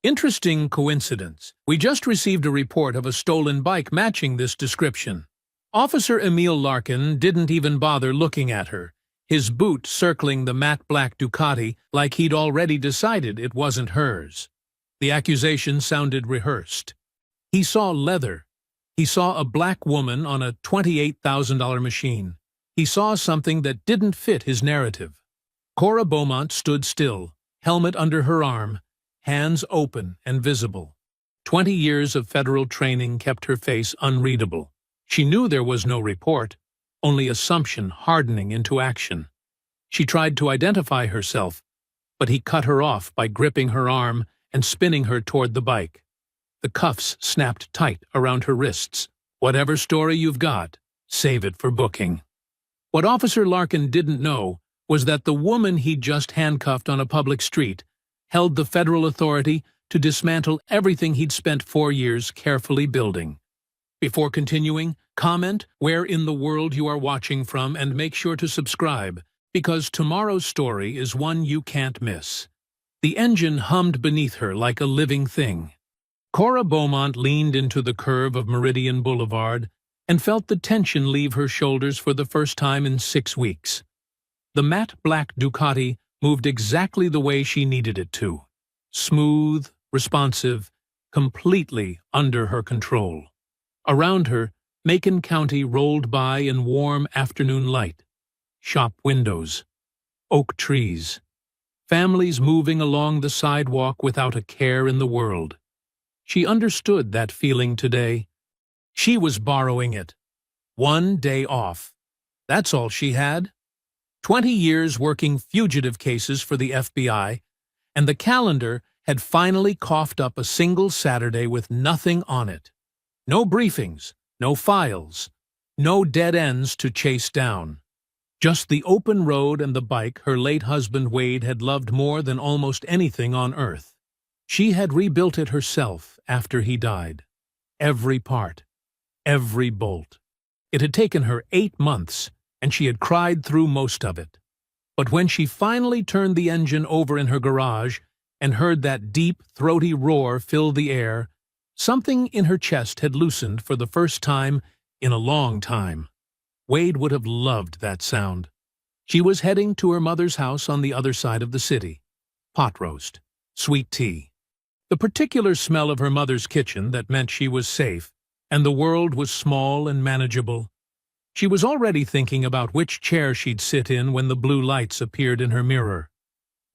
Interesting coincidence. We just received a report of a stolen bike matching this description. Officer Emil Larkin didn't even bother looking at her, his boot circling the matte black Ducati like he'd already decided it wasn't hers. The accusation sounded rehearsed. He saw leather. He saw a black woman on a $28,000 machine. He saw something that didn't fit his narrative. Cora Beaumont stood still, helmet under her arm, hands open and visible. 20 years of federal training kept her face unreadable. She knew there was no report, only assumption hardening into action. She tried to identify herself, but he cut her off by gripping her arm and spinning her toward the bike. The cuffs snapped tight around her wrists. Whatever story you've got, save it for booking. What Officer Larkin didn't know was that the woman he'd just handcuffed on a public street held the federal authority to dismantle everything he'd spent 4 years carefully building. Before continuing, comment where in the world you are watching from and make sure to subscribe, because tomorrow's story is one you can't miss. The engine hummed beneath her like a living thing. Cora Beaumont leaned into the curve of Meridian Boulevard and felt the tension leave her shoulders for the first time in 6 weeks. The matte black Ducati moved exactly the way she needed it to. Smooth, responsive, completely under her control. Around her, Macon County rolled by in warm afternoon light. Shop windows, oak trees, families moving along the sidewalk without a care in the world. She understood that feeling today. She was borrowing it. 1 day off. That's all she had. 20 years working fugitive cases for the FBI, and the calendar had finally coughed up a single Saturday with nothing on it. No briefings, no files, no dead ends to chase down. Just the open road and the bike her late husband Wade had loved more than almost anything on earth. She had rebuilt it herself after he died. Every part, every bolt. It had taken her 8 months, and she had cried through most of it. But when she finally turned the engine over in her garage and heard that deep, throaty roar fill the air, something in her chest had loosened for the first time in a long time. Wade would have loved that sound. She was heading to her mother's house on the other side of the city. Pot roast, sweet tea. The particular smell of her mother's kitchen that meant she was safe, and the world was small and manageable. She was already thinking about which chair she'd sit in when the blue lights appeared in her mirror.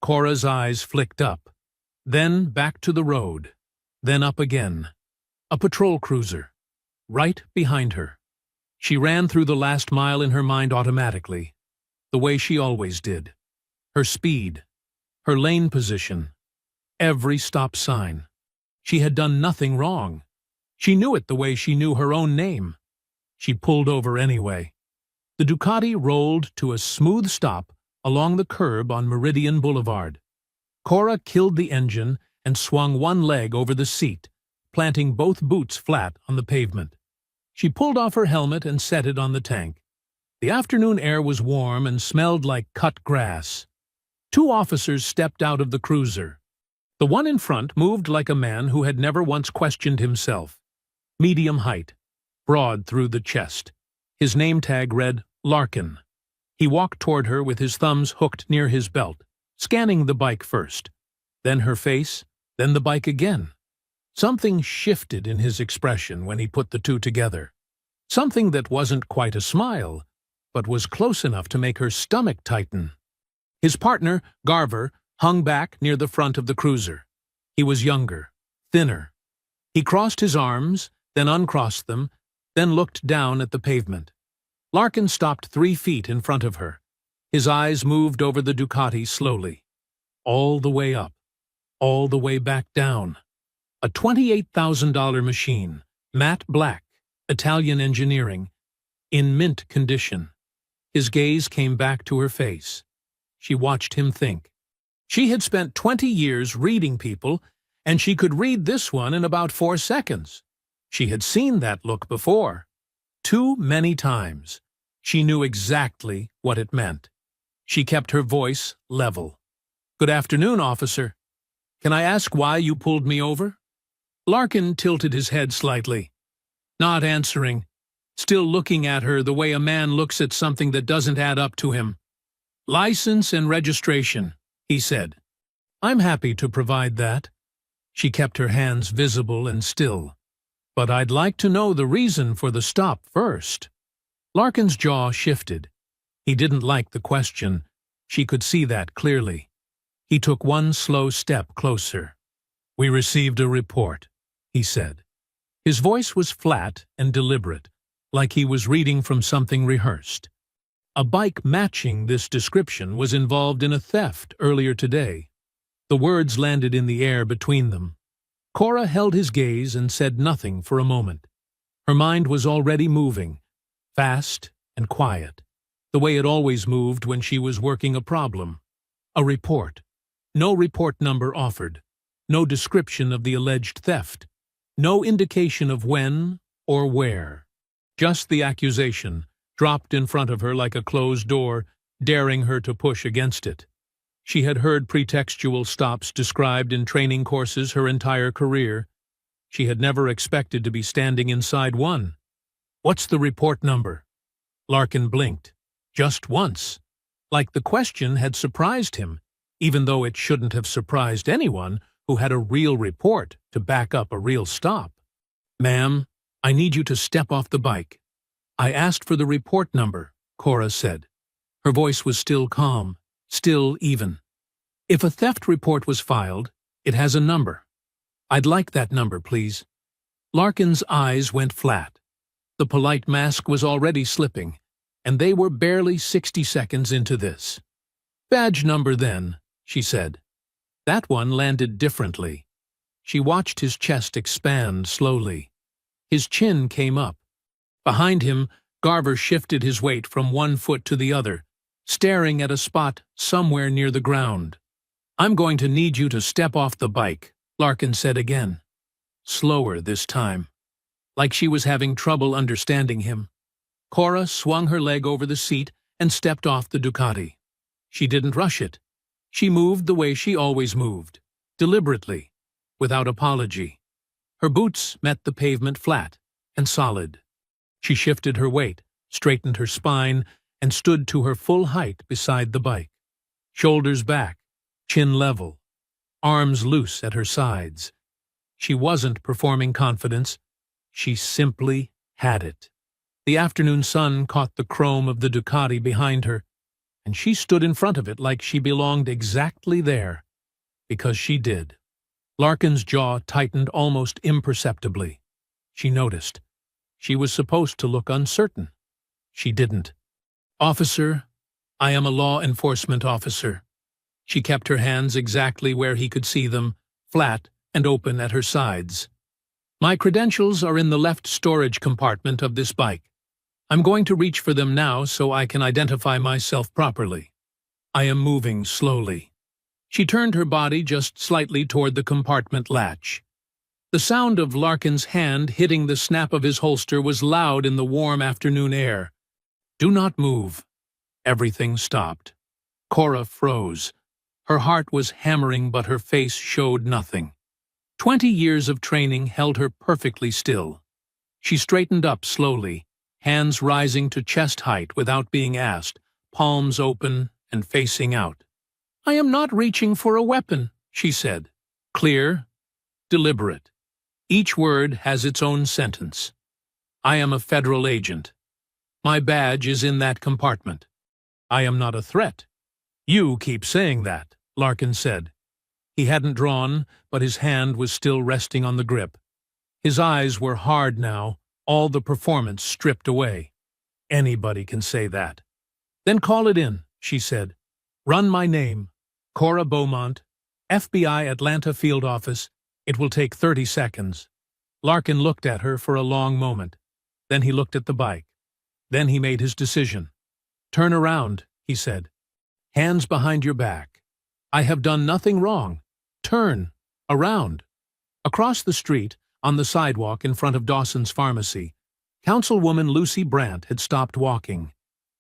Cora's eyes flicked up, then back to the road, then up again. A patrol cruiser, right behind her. She ran through the last mile in her mind automatically, the way she always did. Her speed, her lane position, every stop sign. She had done nothing wrong. She knew it the way she knew her own name. She pulled over anyway. The Ducati rolled to a smooth stop along the curb on Meridian Boulevard. Cora killed the engine and swung one leg over the seat, planting both boots flat on the pavement. She pulled off her helmet and set it on the tank. The afternoon air was warm and smelled like cut grass. 2 officers stepped out of the cruiser. The one in front moved like a man who had never once questioned himself. Medium height, broad through the chest. His name tag read Larkin. He walked toward her with his thumbs hooked near his belt, scanning the bike first, then her face, then the bike again. Something shifted in his expression when he put the two together. Something that wasn't quite a smile, but was close enough to make her stomach tighten. His partner, Garver, hung back near the front of the cruiser. He was younger, thinner. He crossed his arms, then uncrossed them, then looked down at the pavement. Larkin stopped 3 feet in front of her. His eyes moved over the Ducati slowly. All the way up, all the way back down. A $28,000 machine, matte black, Italian engineering, in mint condition. His gaze came back to her face. She watched him think. She had spent 20 years reading people, and she could read this one in about 4 seconds. She had seen that look before. Too many times. She knew exactly what it meant. She kept her voice level. "Good afternoon, officer." Can I ask why you pulled me over? Larkin tilted his head slightly, not answering, still looking at her the way a man looks at something that doesn't add up to him. License and registration, he said. I'm happy to provide that. She kept her hands visible and still. But I'd like to know the reason for the stop first. Larkin's jaw shifted. He didn't like the question. She could see that clearly. He took one slow step closer. We received a report, he said. His voice was flat and deliberate, like he was reading from something rehearsed. A bike matching this description was involved in a theft earlier today. The words landed in the air between them. Cora held his gaze and said nothing for a moment. Her mind was already moving, fast and quiet, the way it always moved when she was working a problem. A report. No report number offered. No description of the alleged theft. No indication of when or where. Just the accusation, dropped in front of her like a closed door, daring her to push against it. She had heard pretextual stops described in training courses her entire career. She had never expected to be standing inside one. What's the report number? Larkin blinked. Just once. Like the question had surprised him, even though it shouldn't have surprised anyone who had a real report to back up a real stop. Ma'am, I need you to step off the bike. I asked for the report number, Cora said. Her voice was still calm, still even. If a theft report was filed, it has a number. I'd like that number, please. Larkin's eyes went flat. The polite mask was already slipping, and they were barely 60 seconds into this. Badge number, then, she said. That one landed differently. She watched his chest expand slowly. His chin came up. Behind him, Garver shifted his weight from one foot to the other, staring at a spot somewhere near the ground. I'm going to need you to step off the bike, Larkin said again. Slower this time, like she was having trouble understanding him. Cora swung her leg over the seat and stepped off the Ducati. She didn't rush it. She moved the way she always moved, deliberately, without apology. Her boots met the pavement flat and solid. She shifted her weight, straightened her spine, and stood to her full height beside the bike. Shoulders back, chin level, arms loose at her sides. She wasn't performing confidence. She simply had it. The afternoon sun caught the chrome of the Ducati behind her, and she stood in front of it like she belonged exactly there, because she did. Larkin's jaw tightened almost imperceptibly. She noticed. She was supposed to look uncertain. She didn't. Officer, I am a law enforcement officer. She kept her hands exactly where he could see them, flat and open at her sides. My credentials are in the left storage compartment of this bike. I'm going to reach for them now so I can identify myself properly. I am moving slowly. She turned her body just slightly toward the compartment latch. The sound of Larkin's hand hitting the snap of his holster was loud in the warm afternoon air. Do not move. Everything stopped. Cora froze. Her heart was hammering, but her face showed nothing. 20 years of training held her perfectly still. She straightened up slowly, hands rising to chest height without being asked, palms open and facing out. I am not reaching for a weapon, she said. Clear, deliberate. Each word has its own sentence. I am a federal agent. My badge is in that compartment. I am not a threat. You keep saying that, Larkin said. He hadn't drawn, but his hand was still resting on the grip. His eyes were hard now, all the performance stripped away. Anybody can say that. Then call it in, she said. Run my name, Cora Beaumont, FBI Atlanta Field Office. It will take 30 seconds. Larkin looked at her for a long moment. Then he looked at the bike. Then he made his decision. Turn around, he said. Hands behind your back. I have done nothing wrong. Turn. Around. Across the street, on the sidewalk in front of Dawson's Pharmacy, Councilwoman Lucy Brandt had stopped walking.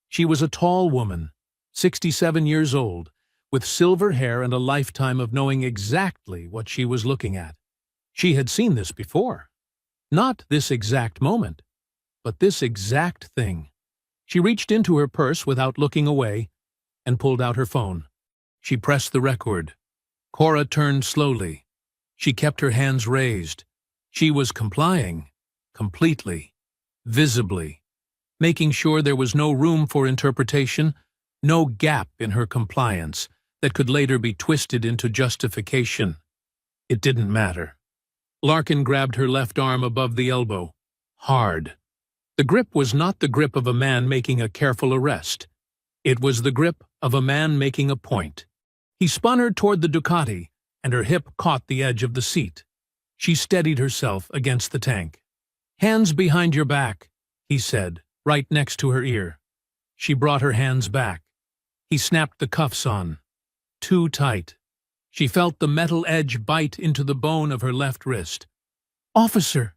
She was a tall woman, 67 years old, with silver hair and a lifetime of knowing exactly what she was looking at. She had seen this before. Not this exact moment, but this exact thing. She reached into her purse without looking away and pulled out her phone. She pressed the record. Cora turned slowly. She kept her hands raised. She was complying, completely, visibly, making sure there was no room for interpretation, no gap in her compliance that could later be twisted into justification. It didn't matter. Larkin grabbed her left arm above the elbow. Hard. The grip was not the grip of a man making a careful arrest. It was the grip of a man making a point. He spun her toward the Ducati, and her hip caught the edge of the seat. She steadied herself against the tank. "Hands behind your back," he said, right next to her ear. She brought her hands back. He snapped the cuffs on. Too tight. She felt the metal edge bite into the bone of her left wrist. "Officer!"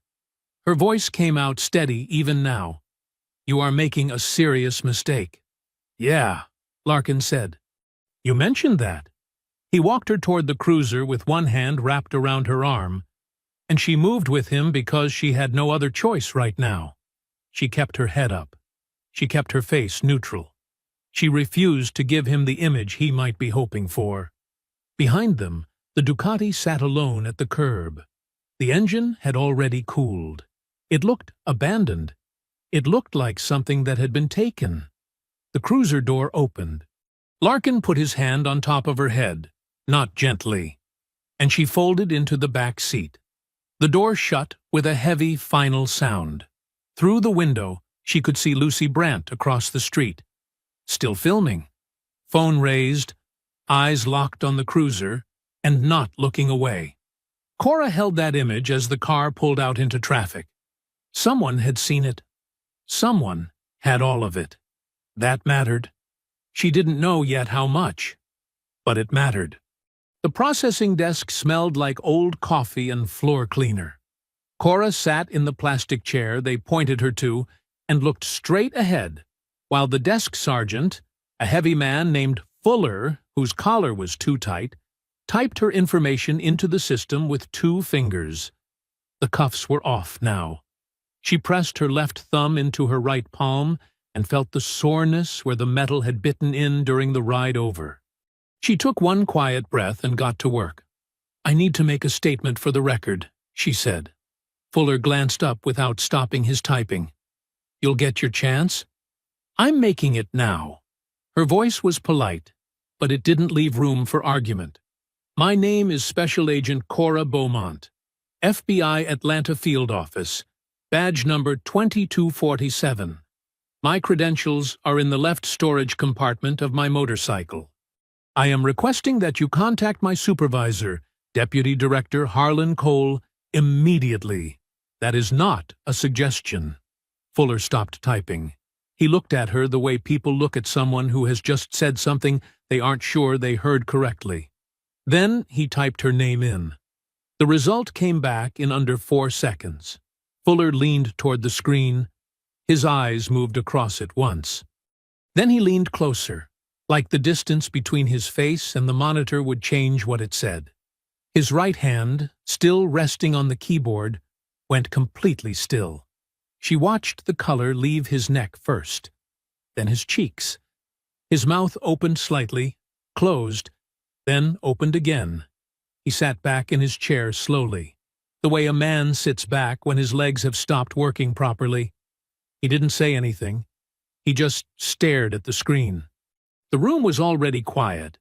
Her voice came out steady even now. "You are making a serious mistake." "Yeah," Larkin said. "You mentioned that." He walked her toward the cruiser with one hand wrapped around her arm, and she moved with him because she had no other choice right now. She kept her head up. She kept her face neutral. She refused to give him the image he might be hoping for. Behind them, the Ducati sat alone at the curb. The engine had already cooled. It looked abandoned. It looked like something that had been taken. The cruiser door opened. Larkin put his hand on top of her head, not gently, and she folded into the back seat. The door shut with a heavy final sound. Through the window, she could see Lucy Brandt across the street. Still filming. Phone raised, eyes locked on the cruiser, and not looking away. Cora held that image as the car pulled out into traffic. Someone had seen it. Someone had all of it. That mattered. She didn't know yet how much, but it mattered. The processing desk smelled like old coffee and floor cleaner. Cora sat in the plastic chair they pointed her to and looked straight ahead, while the desk sergeant, a heavy man named Fuller, whose collar was too tight, typed her information into the system with 2 fingers. The cuffs were off now. She pressed her left thumb into her right palm and felt the soreness where the metal had bitten in during the ride over. She took one quiet breath and got to work. "I need to make a statement for the record," she said. Fuller glanced up without stopping his typing. "You'll get your chance?" "I'm making it now." Her voice was polite, but it didn't leave room for argument. "My name is Special Agent Cora Beaumont, FBI Atlanta Field Office, badge number 2247. My credentials are in the left storage compartment of my motorcycle. I am requesting that you contact my supervisor, Deputy Director Harlan Cole, immediately. That is not a suggestion." Fuller stopped typing. He looked at her the way people look at someone who has just said something they aren't sure they heard correctly. Then he typed her name in. The result came back in under 4 seconds. Fuller leaned toward the screen. His eyes moved across it once. Then he leaned closer, like the distance between his face and the monitor would change what it said. His right hand, still resting on the keyboard, went completely still. She watched the color leave his neck first, then his cheeks. His mouth opened slightly, closed, then opened again. He sat back in his chair slowly, the way a man sits back when his legs have stopped working properly. He didn't say anything. He just stared at the screen. The room was already quiet,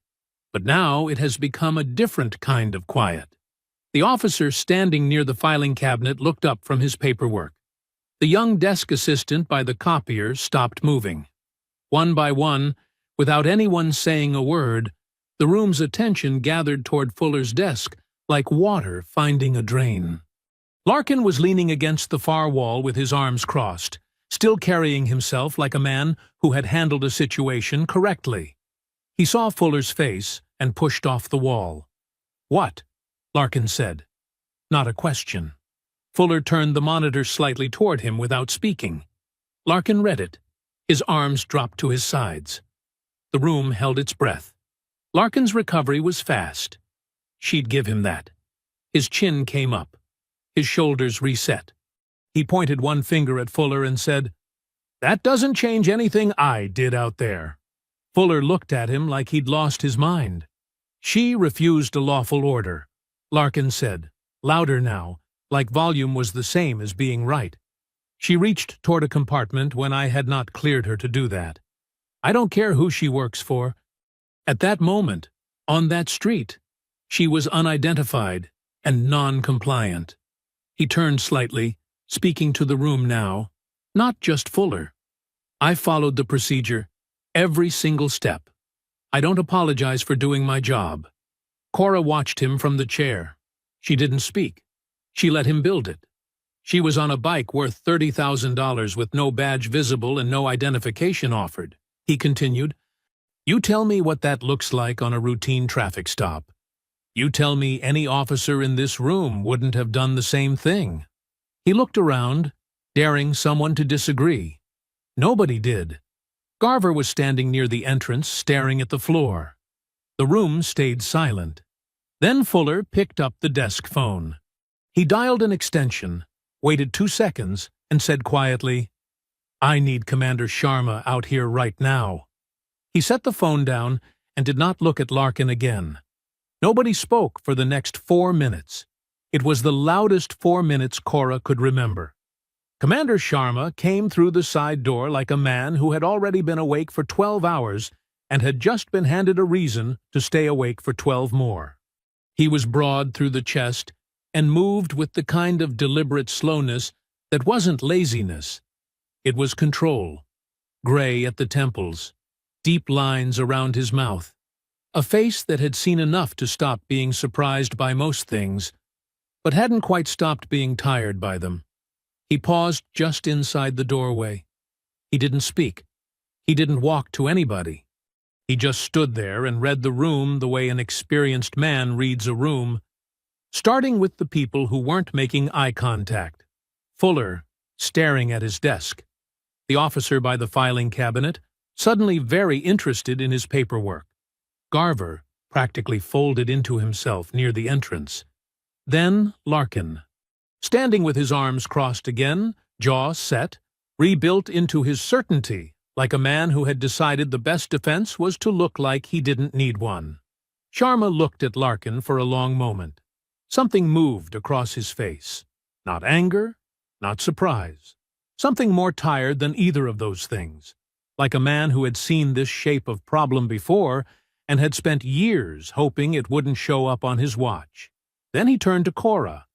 but now it has become a different kind of quiet. The officer standing near the filing cabinet looked up from his paperwork. The young desk assistant by the copier stopped moving. One by one, without anyone saying a word, the room's attention gathered toward Fuller's desk like water finding a drain. Larkin was leaning against the far wall with his arms crossed, still carrying himself like a man who had handled a situation correctly. He saw Fuller's face and pushed off the wall. "What?" Larkin said. Not a question. Fuller turned the monitor slightly toward him without speaking. Larkin read it. His arms dropped to his sides. The room held its breath. Larkin's recovery was fast. She'd give him that. His chin came up. His shoulders reset. He pointed one finger at Fuller and said, "That doesn't change anything I did out there." Fuller looked at him like he'd lost his mind. "She refused a lawful order," Larkin said, louder now, like volume was the same as being right. "She reached toward a compartment when I had not cleared her to do that. I don't care who she works for. At that moment, on that street, she was unidentified and non-compliant." He turned slightly, speaking to the room now, not just Fuller. "I followed the procedure, every single step. I don't apologize for doing my job." Cora watched him from the chair. She didn't speak. She let him build it. She was on a bike worth $30,000 with no badge visible and no identification offered. He continued, "You tell me what that looks like on a routine traffic stop. You tell me any officer in this room wouldn't have done the same thing." He looked around, daring someone to disagree. Nobody did. Garver was standing near the entrance, staring at the floor. The room stayed silent. Then Fuller picked up the desk phone. He dialed an extension, waited 2 seconds, and said quietly, "I need Commander Sharma out here right now." He set the phone down and did not look at Larkin again. Nobody spoke for the next 4 minutes. It was the loudest 4 minutes Cora could remember. Commander Sharma came through the side door like a man who had already been awake for 12 hours and had just been handed a reason to stay awake for 12 more. He was broad through the chest and moved with the kind of deliberate slowness that wasn't laziness. It was control. Gray at the temples, deep lines around his mouth, a face that had seen enough to stop being surprised by most things, but hadn't quite stopped being tired by them. He paused just inside the doorway. He didn't speak. He didn't walk to anybody. He just stood there and read the room the way an experienced man reads a room, starting with the people who weren't making eye contact. Fuller, staring at his desk. The officer by the filing cabinet, suddenly very interested in his paperwork. Garver, practically folded into himself near the entrance. Then Larkin, standing with his arms crossed again, jaw set, rebuilt into his certainty, like a man who had decided the best defense was to look like he didn't need one. Sharma looked at Larkin for a long moment. Something moved across his face. Not anger, not surprise. Something more tired than either of those things. Like a man who had seen this shape of problem before and had spent years hoping it wouldn't show up on his watch. Then he turned to Cora.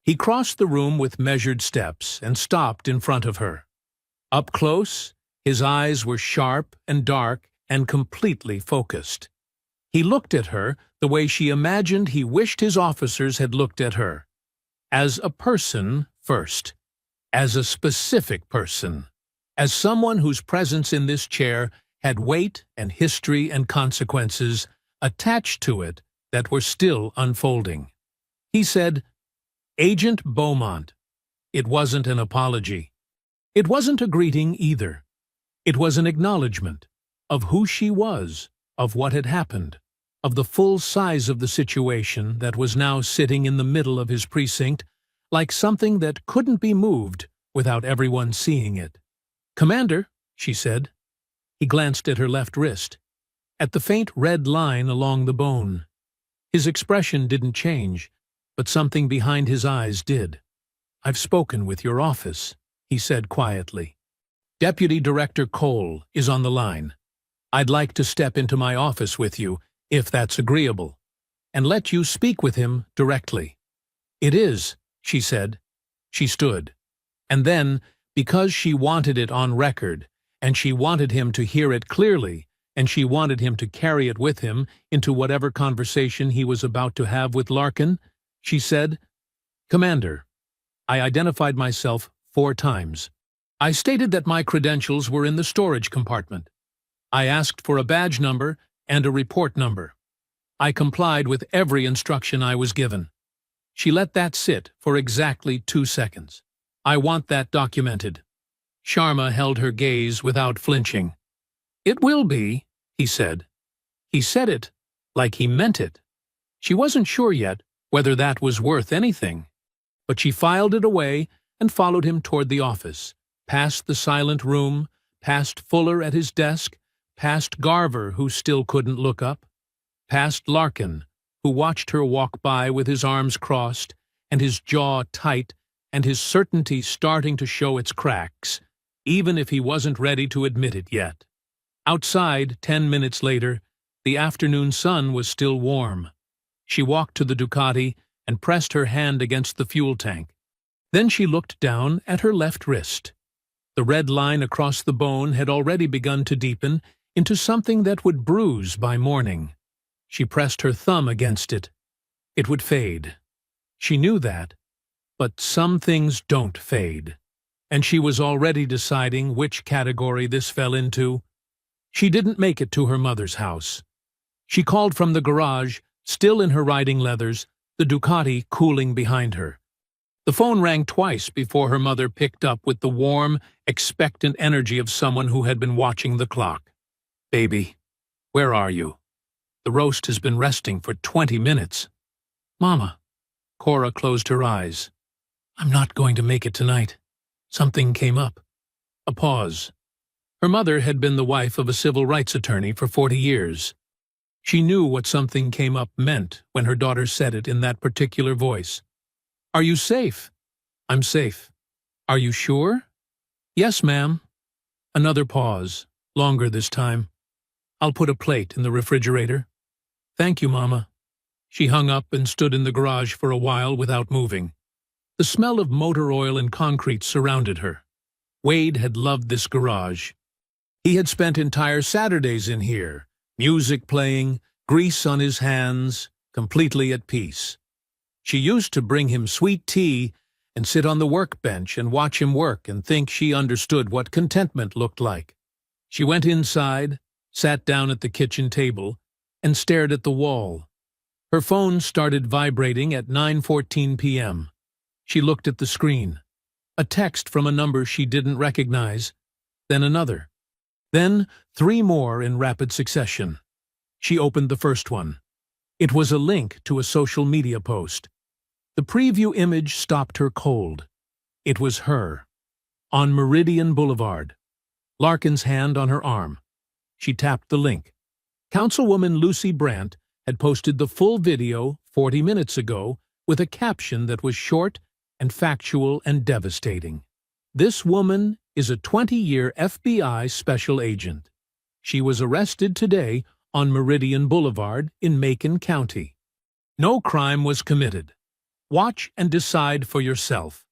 He crossed the room with measured steps and stopped in front of her. Up close, his eyes were sharp and dark and completely focused. He looked at her the way she imagined he wished his officers had looked at her. As a person first. As a specific person. As someone whose presence in this chair had weight and history and consequences attached to it that were still unfolding. He said, "Agent Beaumont." It wasn't an apology. It wasn't a greeting either. It was an acknowledgement of who she was, of what had happened, of the full size of the situation that was now sitting in the middle of his precinct, like something that couldn't be moved without everyone seeing it. "Commander," she said. He glanced at her left wrist, at the faint red line along the bone. His expression didn't change, but something behind his eyes did. "I've spoken with your office," he said quietly. "Deputy Director Cole is on the line. I'd like to step into my office with you, if that's agreeable, and let you speak with him directly." "It is," she said. She stood. And then, because she wanted it on record, and she wanted him to hear it clearly, and she wanted him to carry it with him into whatever conversation he was about to have with Larkin, she said, "Commander, I identified myself 4 times. I stated that my credentials were in the storage compartment. I asked for a badge number and a report number. I complied with every instruction I was given." She let that sit for exactly 2 seconds. "I want that documented." Sharma held her gaze without flinching. "It will be," he said. He said it like he meant it. She wasn't sure yet whether that was worth anything, but she filed it away and followed him toward the office, past the silent room, past Fuller at his desk, past Garver, who still couldn't look up, past Larkin, who watched her walk by with his arms crossed and his jaw tight and his certainty starting to show its cracks, even if he wasn't ready to admit it yet. Outside, 10 minutes later, the afternoon sun was still warm. She walked to the Ducati and pressed her hand against the fuel tank. Then she looked down at her left wrist. The red line across the bone had already begun to deepen into something that would bruise by morning. She pressed her thumb against it. It would fade. She knew that, but some things don't fade, and she was already deciding which category this fell into. She didn't make it to her mother's house. She called from the garage, still in her riding leathers, the Ducati cooling behind her. The phone rang twice before her mother picked up with the warm, expectant energy of someone who had been watching the clock. "Baby, where are you? The roast has been resting for 20 minutes. Mama." Cora closed her eyes. "I'm not going to make it tonight. Something came up." A pause. Her mother had been the wife of a civil rights attorney for 40 years. She knew what something came up meant when her daughter said it in that particular voice. "Are you safe?" "I'm safe." "Are you sure?" "Yes, ma'am." Another pause, longer this time. "I'll put a plate in the refrigerator." "Thank you, Mama." She hung up and stood in the garage for a while without moving. The smell of motor oil and concrete surrounded her. Wade had loved this garage. He had spent entire Saturdays in here, music playing, grease on his hands, completely at peace. She used to bring him sweet tea and sit on the workbench and watch him work and think she understood what contentment looked like. She went inside, sat down at the kitchen table, and stared at the wall. Her phone started vibrating at 9:14 p.m. She looked at the screen. A text from a number she didn't recognize, then another. Then 3 more in rapid succession. She opened the first one. It was a link to a social media post. The preview image stopped her cold. It was her, on Meridian Boulevard, Larkin's hand on her arm. She tapped the link. Councilwoman Lucy Brandt had posted the full video 40 minutes ago with a caption that was short and factual and devastating. "This woman is a 20-year FBI special agent. She was arrested today on Meridian Boulevard in Macon County. No crime was committed. Watch and decide for yourself."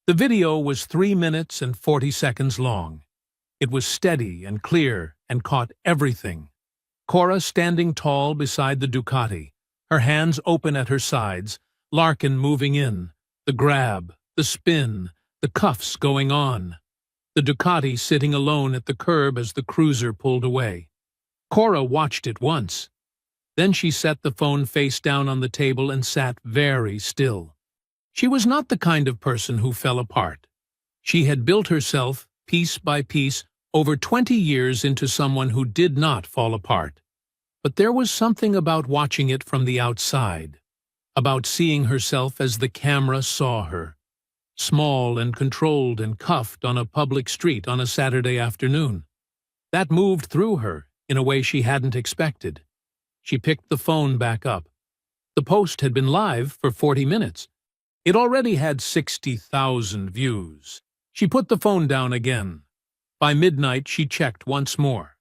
The video was 3 minutes and 40 seconds long. It was steady and clear and caught everything. Cora standing tall beside the Ducati, her hands open at her sides, Larkin moving in, the grab, the spin, the cuffs going on. The Ducati sitting alone at the curb as the cruiser pulled away. Cora watched it once. Then she set the phone face down on the table and sat very still. She was not the kind of person who fell apart. She had built herself, piece by piece, over 20 years into someone who did not fall apart. But there was something about watching it from the outside, about seeing herself as the camera saw her, small and controlled and cuffed on a public street on a Saturday afternoon. That moved through her in a way she hadn't expected. She picked the phone back up. The post had been live for 40 minutes. It already had 60,000 views. She put the phone down again. By midnight, she checked once more.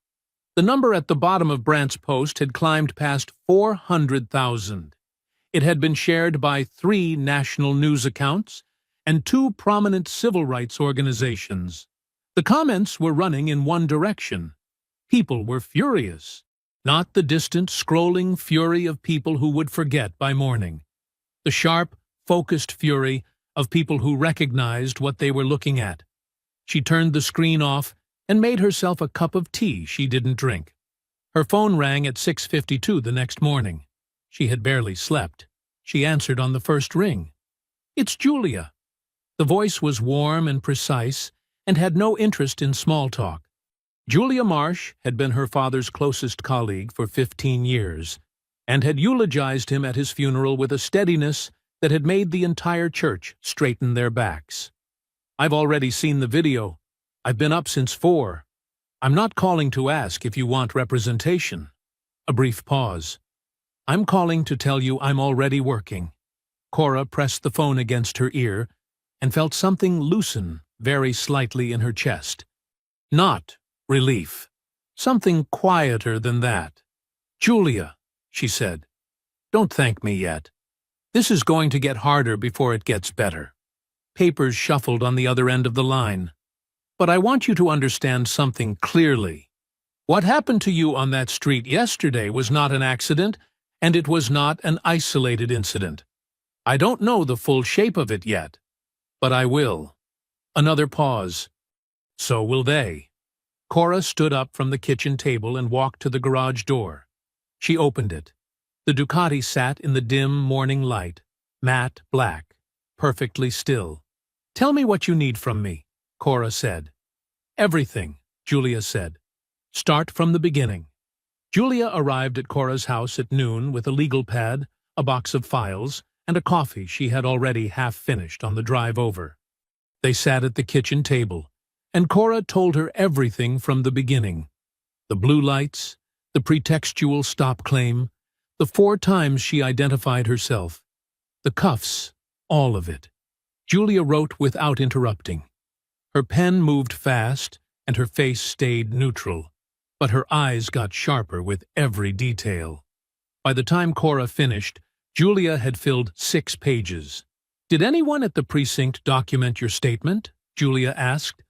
The number at the bottom of Brandt's post had climbed past 400,000. It had been shared by 3 national news accounts and 2 prominent civil rights organizations. The comments were running in one direction. People were furious. Not the distant, scrolling fury of people who would forget by morning. The sharp, focused fury of people who recognized what they were looking at. She turned the screen off and made herself a cup of tea she didn't drink. Her phone rang at 6:52 the next morning. She had barely slept. She answered on the first ring. "It's Julia." The voice was warm and precise and had no interest in small talk. Julia Marsh had been her father's closest colleague for 15 years. and had eulogized him at his funeral with a steadiness that had made the entire church straighten their backs. "I've already seen the video. I've been up since 4. I'm not calling to ask if you want representation." A brief pause. "I'm calling to tell you I'm already working." Cora pressed the phone against her ear and felt something loosen very slightly in her chest. Not relief. Something quieter than that. "Julia," she said, "don't thank me yet. This is going to get harder before it gets better." Papers shuffled on the other end of the line. "But I want you to understand something clearly. What happened to you on that street yesterday was not an accident, and it was not an isolated incident. I don't know the full shape of it yet, but I will." Another pause. "So will they." Cora stood up from the kitchen table and walked to the garage door. She opened it. The Ducati sat in the dim morning light, matte black, perfectly still. "Tell me what you need from me," Cora said. "Everything," Julia said. "Start from the beginning." Julia arrived at Cora's house at noon with a legal pad, a box of files, and a coffee she had already half finished on the drive over. They sat at the kitchen table, and Cora told her everything from the beginning. The blue lights, the pretextual stop claim, the 4 times she identified herself, the cuffs, all of it. Julia wrote without interrupting. Her pen moved fast, and her face stayed neutral, but her eyes got sharper with every detail. By the time Cora finished, Julia had filled 6 pages. "Did anyone at the precinct document your statement?" Julia asked.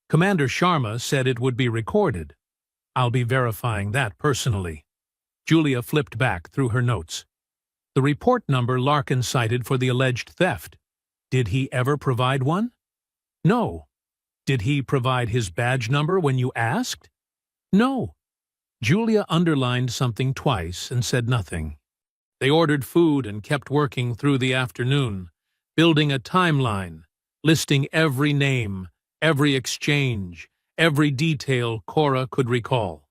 "Commander Sharma said it would be recorded. I'll be verifying that personally." Julia flipped back through her notes. "The report number Larkin cited for the alleged theft. Did he ever provide one?" "No." "Did he provide his badge number when you asked?" "No." Julia underlined something twice and said nothing. They ordered food and kept working through the afternoon, building a timeline, listing every name, every exchange, every detail Cora could recall.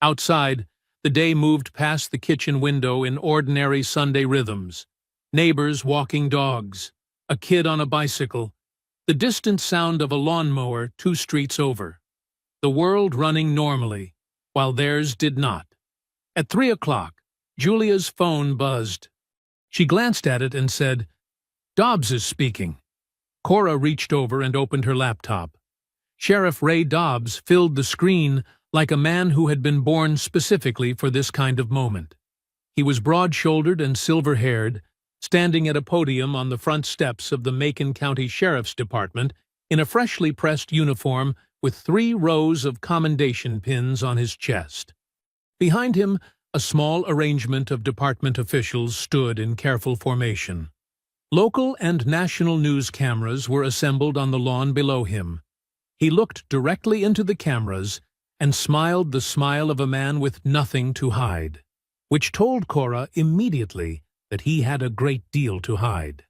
Outside, the day moved past the kitchen window in ordinary Sunday rhythms. Neighbors walking dogs, a kid on a bicycle, the distant sound of a lawnmower 2 streets over. The world running normally, while theirs did not. At 3 o'clock, Julia's phone buzzed. She glanced at it and said, "Dobbs is speaking." Cora reached over and opened her laptop. Sheriff Ray Dobbs filled the screen like a man who had been born specifically for this kind of moment. He was broad-shouldered and silver-haired, standing at a podium on the front steps of the Macon County Sheriff's Department in a freshly pressed uniform with 3 rows of commendation pins on his chest. Behind him, a small arrangement of department officials stood in careful formation. Local and national news cameras were assembled on the lawn below him. He looked directly into the cameras and smiled the smile of a man with nothing to hide, which told Cora immediately that he had a great deal to hide.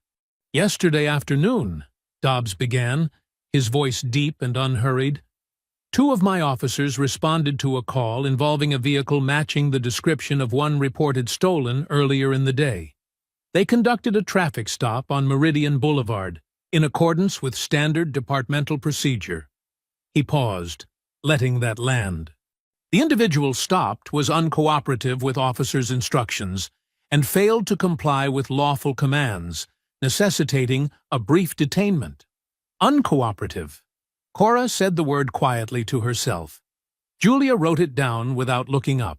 "Yesterday afternoon," Dobbs began, his voice deep and unhurried, "2 of my officers responded to a call involving a vehicle matching the description of one reported stolen earlier in the day. They conducted a traffic stop on Meridian Boulevard, in accordance with standard departmental procedure." He paused, letting that land. The individual stopped was uncooperative with officers' instructions and failed to comply with lawful commands, necessitating a brief detainment. Uncooperative. Cora said the word quietly to herself. Julia wrote it down without looking up.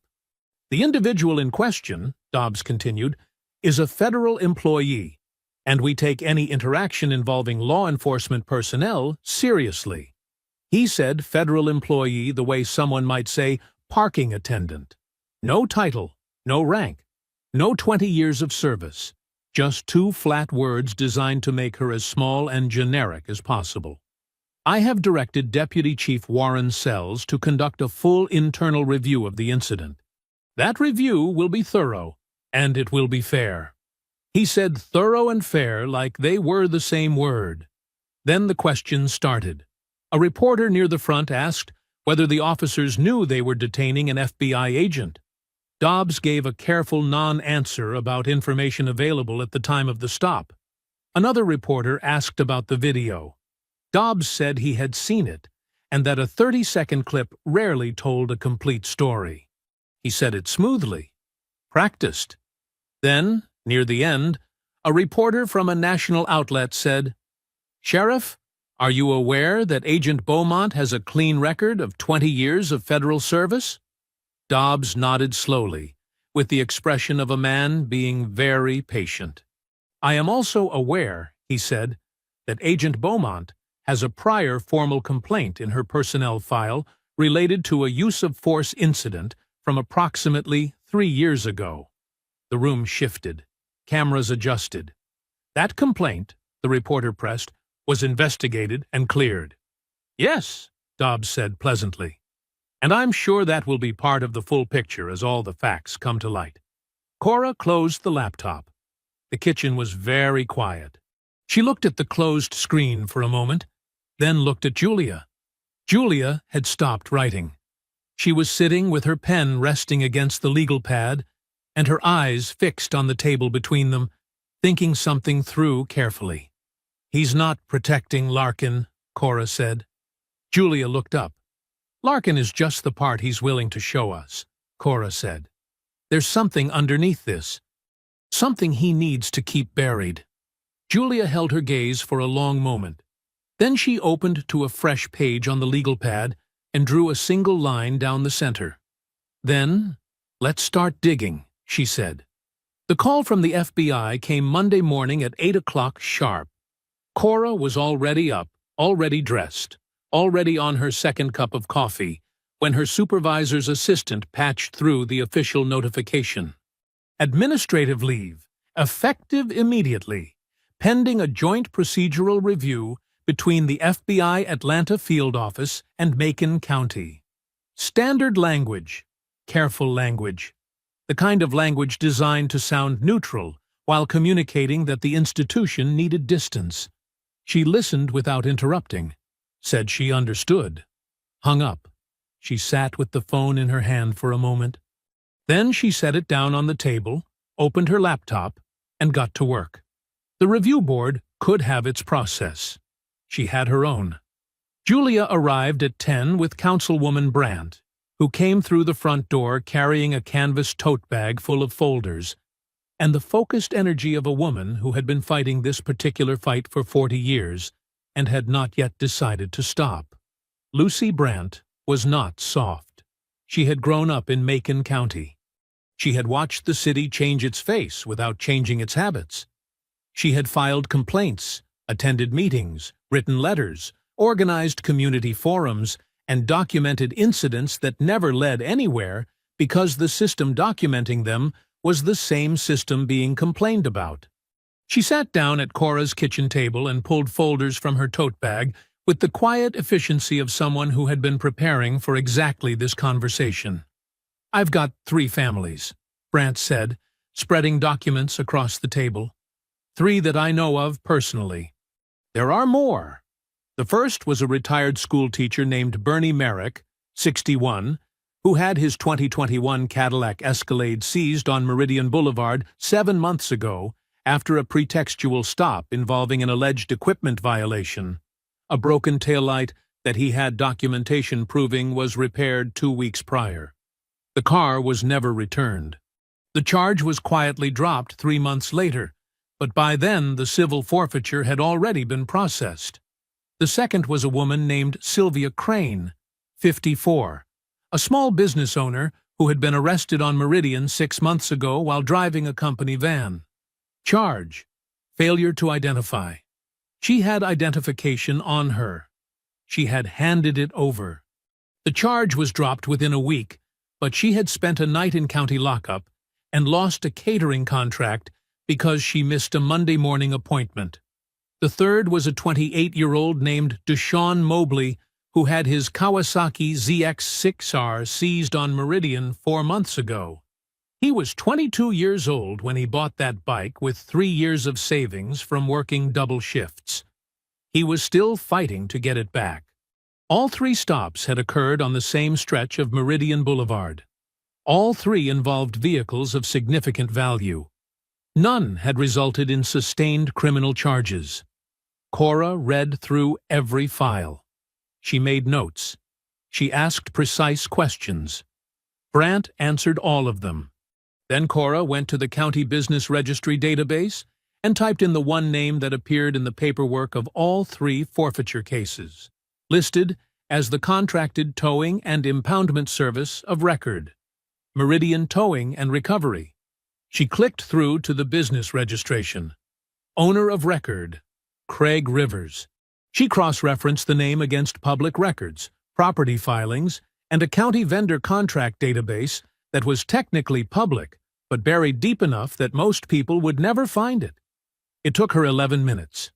"The individual in question," Dobbs continued, "is a federal employee, and we take any interaction involving law enforcement personnel seriously." He said federal employee the way someone might say parking attendant. No title, no rank, no 20 years of service, just 2 flat words designed to make her as small and generic as possible. "I have directed Deputy Chief Warren Sells to conduct a full internal review of the incident. That review will be thorough, and it will be fair." He said thorough and fair like they were the same word. Then the questions started. A reporter near the front asked whether the officers knew they were detaining an FBI agent. Dobbs gave a careful non-answer about information available at the time of the stop. Another reporter asked about the video. Dobbs said he had seen it, and that a 30-second clip rarely told a complete story. He said it smoothly, practiced. Then, near the end, a reporter from a national outlet said, "Sheriff, are you aware that Agent Beaumont has a clean record of 20 years of federal service?" Dobbs nodded slowly, with the expression of a man being very patient. "I am also aware," he said, "that Agent Beaumont has a prior formal complaint in her personnel file related to a use-of-force incident from approximately 3 years ago." The room shifted. Cameras adjusted. "That complaint," the reporter pressed, "was investigated and cleared." "Yes," Dobbs said pleasantly. "And I'm sure that will be part of the full picture as all the facts come to light." Cora closed the laptop. The kitchen was very quiet. She looked at the closed screen for a moment, then looked at Julia. Julia had stopped writing. She was sitting with her pen resting against the legal pad and her eyes fixed on the table between them, thinking something through carefully. "He's not protecting Larkin," Cora said. Julia looked up. "Larkin is just the part he's willing to show us," Cora said. "There's something underneath this. Something he needs to keep buried." Julia held her gaze for a long moment. Then she opened to a fresh page on the legal pad and drew a single line down the center. "Then, let's start digging," she said. The call from the FBI came Monday morning at 8 o'clock sharp. Cora was already up, already dressed, already on her second cup of coffee, when her supervisor's assistant patched through the official notification. "Administrative leave, effective immediately, pending a joint procedural review between the FBI Atlanta Field Office and Macon County. Standard language, careful language, the kind of language designed to sound neutral while communicating that the institution needed distance." She listened without interrupting, said she understood, hung up. She sat with the phone in her hand for a moment. Then she set it down on the table, opened her laptop, and got to work. The review board could have its process. She had her own. Julia arrived at 10 with Councilwoman Brandt, who came through the front door carrying a canvas tote bag full of folders, and the focused energy of a woman who had been fighting this particular fight for 40 years and had not yet decided to stop. Lucy Brandt was not soft. She had grown up in Macon County. She had watched the city change its face without changing its habits. She had filed complaints, attended meetings, written letters, organized community forums, and documented incidents that never led anywhere because the system documenting them was the same system being complained about. She sat down at Cora's kitchen table and pulled folders from her tote bag with the quiet efficiency of someone who had been preparing for exactly this conversation. "I've got 3 families," Brandt said, spreading documents across the table. 3 that I know of personally. There are more. The first was a retired schoolteacher named Bernie Merrick, 61, who had his 2021 Cadillac Escalade seized on Meridian Boulevard 7 months ago after a pretextual stop involving an alleged equipment violation. A broken taillight that he had documentation proving was repaired 2 weeks prior. The car was never returned. The charge was quietly dropped 3 months later, but by then the civil forfeiture had already been processed. The second was a woman named Sylvia Crane, 54, a small business owner who had been arrested on Meridian 6 months ago while driving a company van. Charge: failure to identify. She had identification on her. She had handed it over. The charge was dropped within a week, but she had spent a night in county lockup and lost a catering contract because she missed a Monday morning appointment. The third was a 28-year-old named Deshaun Mobley, who had his Kawasaki ZX-6R seized on Meridian 4 months ago. He was 22 years old when he bought that bike with 3 years of savings from working double shifts. He was still fighting to get it back. All 3 stops had occurred on the same stretch of Meridian Boulevard. All three involved vehicles of significant value. None had resulted in sustained criminal charges. Cora read through every file. She made notes. She asked precise questions. Brandt answered all of them. Then Cora went to the county business registry database and typed in the one name that appeared in the paperwork of all three forfeiture cases, listed as the contracted towing and impoundment service of record, Meridian Towing and Recovery. She clicked through to the business registration. Owner of record, Craig Rivers. She cross-referenced the name against public records, property filings, and a county vendor contract database that was technically public, but buried deep enough that most people would never find it. It took her 11 minutes.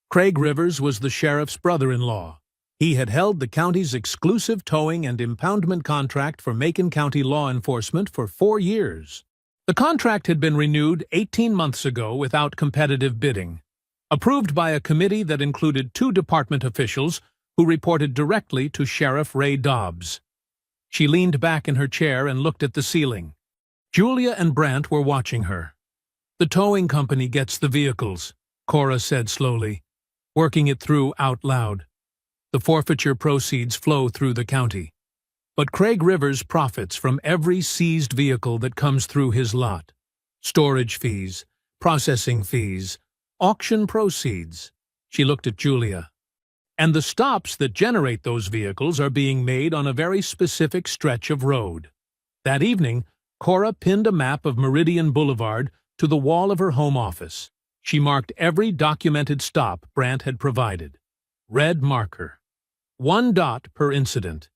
Craig Rivers was the sheriff's brother-in-law. He had held the county's exclusive towing and impoundment contract for Macon County law enforcement for 4 years. The contract had been renewed 18 months ago without competitive bidding, approved by a committee that included 2 department officials who reported directly to Sheriff Ray Dobbs. She leaned back in her chair and looked at the ceiling. Julia and Brandt were watching her. "The towing company gets the vehicles," Cora said slowly, working it through out loud. "The forfeiture proceeds flow through the county. But Craig Rivers profits from every seized vehicle that comes through his lot. Storage fees, processing fees, auction proceeds." She looked at Julia. "And the stops that generate those vehicles are being made on a very specific stretch of road." That evening, Cora pinned a map of Meridian Boulevard to the wall of her home office. She marked every documented stop Brandt had provided. Red marker. 1 dot per incident,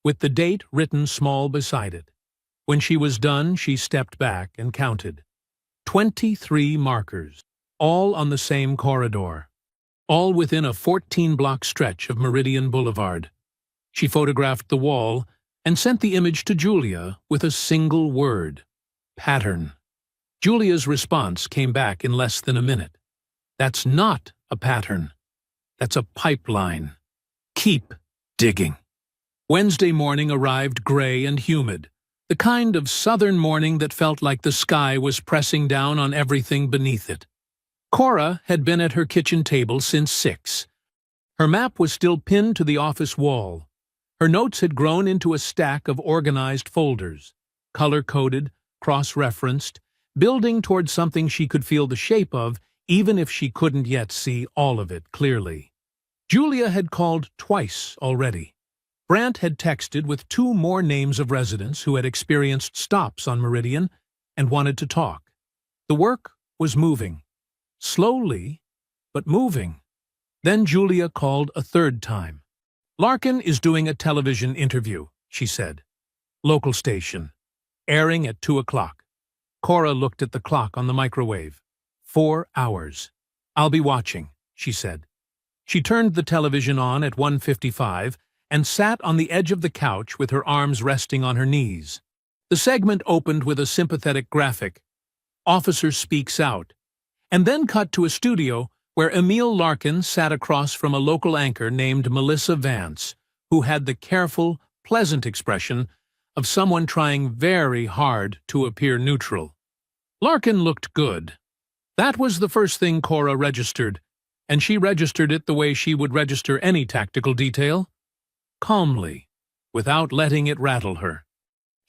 with the date written small beside it. When she was done, she stepped back and counted. 23 markers, all on the same corridor, all within a 14-block stretch of Meridian Boulevard. She photographed the wall and sent the image to Julia with a single word: pattern. Julia's response came back in less than a minute. "That's not a pattern. That's a pipeline. Keep digging." Wednesday morning arrived gray and humid, the kind of southern morning that felt like the sky was pressing down on everything beneath it. Cora had been at her kitchen table since 6. Her map was still pinned to the office wall. Her notes had grown into a stack of organized folders, color-coded, cross-referenced, building toward something she could feel the shape of, even if she couldn't yet see all of it clearly. Julia had called twice already. Brandt had texted with 2 more names of residents who had experienced stops on Meridian and wanted to talk. The work was moving. Slowly, but moving. Then Julia called a 3rd time. "Larkin is doing a television interview," she said. "Local station. Airing at 2 o'clock. Cora looked at the clock on the microwave. 4 hours. "I'll be watching," she said. She turned the television on at 1:55 and sat on the edge of the couch with her arms resting on her knees. The segment opened with a sympathetic graphic, "Officer speaks out," and then cut to a studio where Emil Larkin sat across from a local anchor named Melissa Vance, who had the careful, pleasant expression of someone trying very hard to appear neutral. Larkin looked good. That was the first thing Cora registered, and she registered it the way she would register any tactical detail, calmly, without letting it rattle her.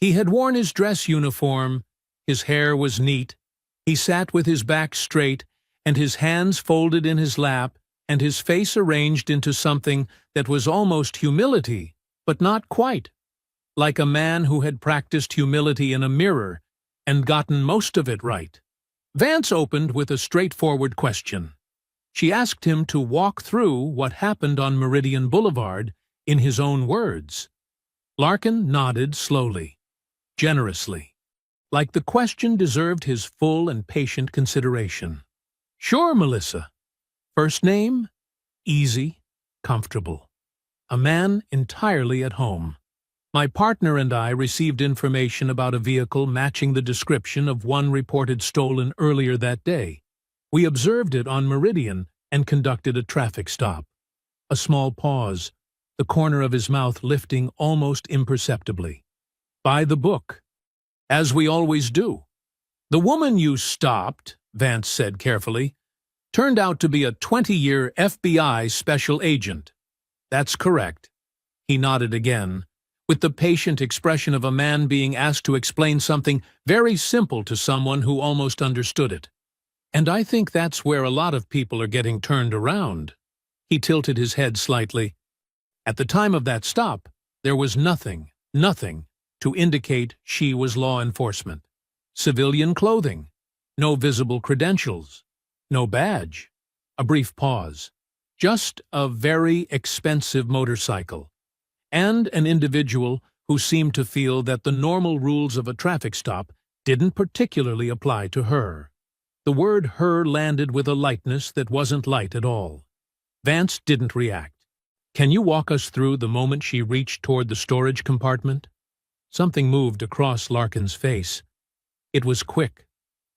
He had worn his dress uniform, his hair was neat, he sat with his back straight and his hands folded in his lap and his face arranged into something that was almost humility, but not quite, like a man who had practiced humility in a mirror and gotten most of it right. Vance opened with a straightforward question. She asked him to walk through what happened on Meridian Boulevard in his own words. Larkin nodded slowly, generously, like the question deserved his full and patient consideration. "Sure, Melissa. First name? Easy, comfortable. A man entirely at home. My partner and I received information about a vehicle matching the description of one reported stolen earlier that day. We observed it on Meridian and conducted a traffic stop." A small pause, the corner of his mouth lifting almost imperceptibly. "By the book." As we always do. The woman you stopped, Vance said carefully, turned out to be a 20-year FBI special agent. That's correct. He nodded again, with the patient expression of a man being asked to explain something very simple to someone who almost understood it. And I think that's where a lot of people are getting turned around. He tilted his head slightly. At the time of that stop, there was nothing to indicate she was law enforcement. Civilian clothing, no visible credentials, no badge. A brief pause. Just a very expensive motorcycle. And an individual who seemed to feel that the normal rules of a traffic stop didn't particularly apply to her. The word "her" landed with a lightness that wasn't light at all. Vance didn't react. Can you walk us through the moment she reached toward the storage compartment? Something moved across Larkin's face. It was quick,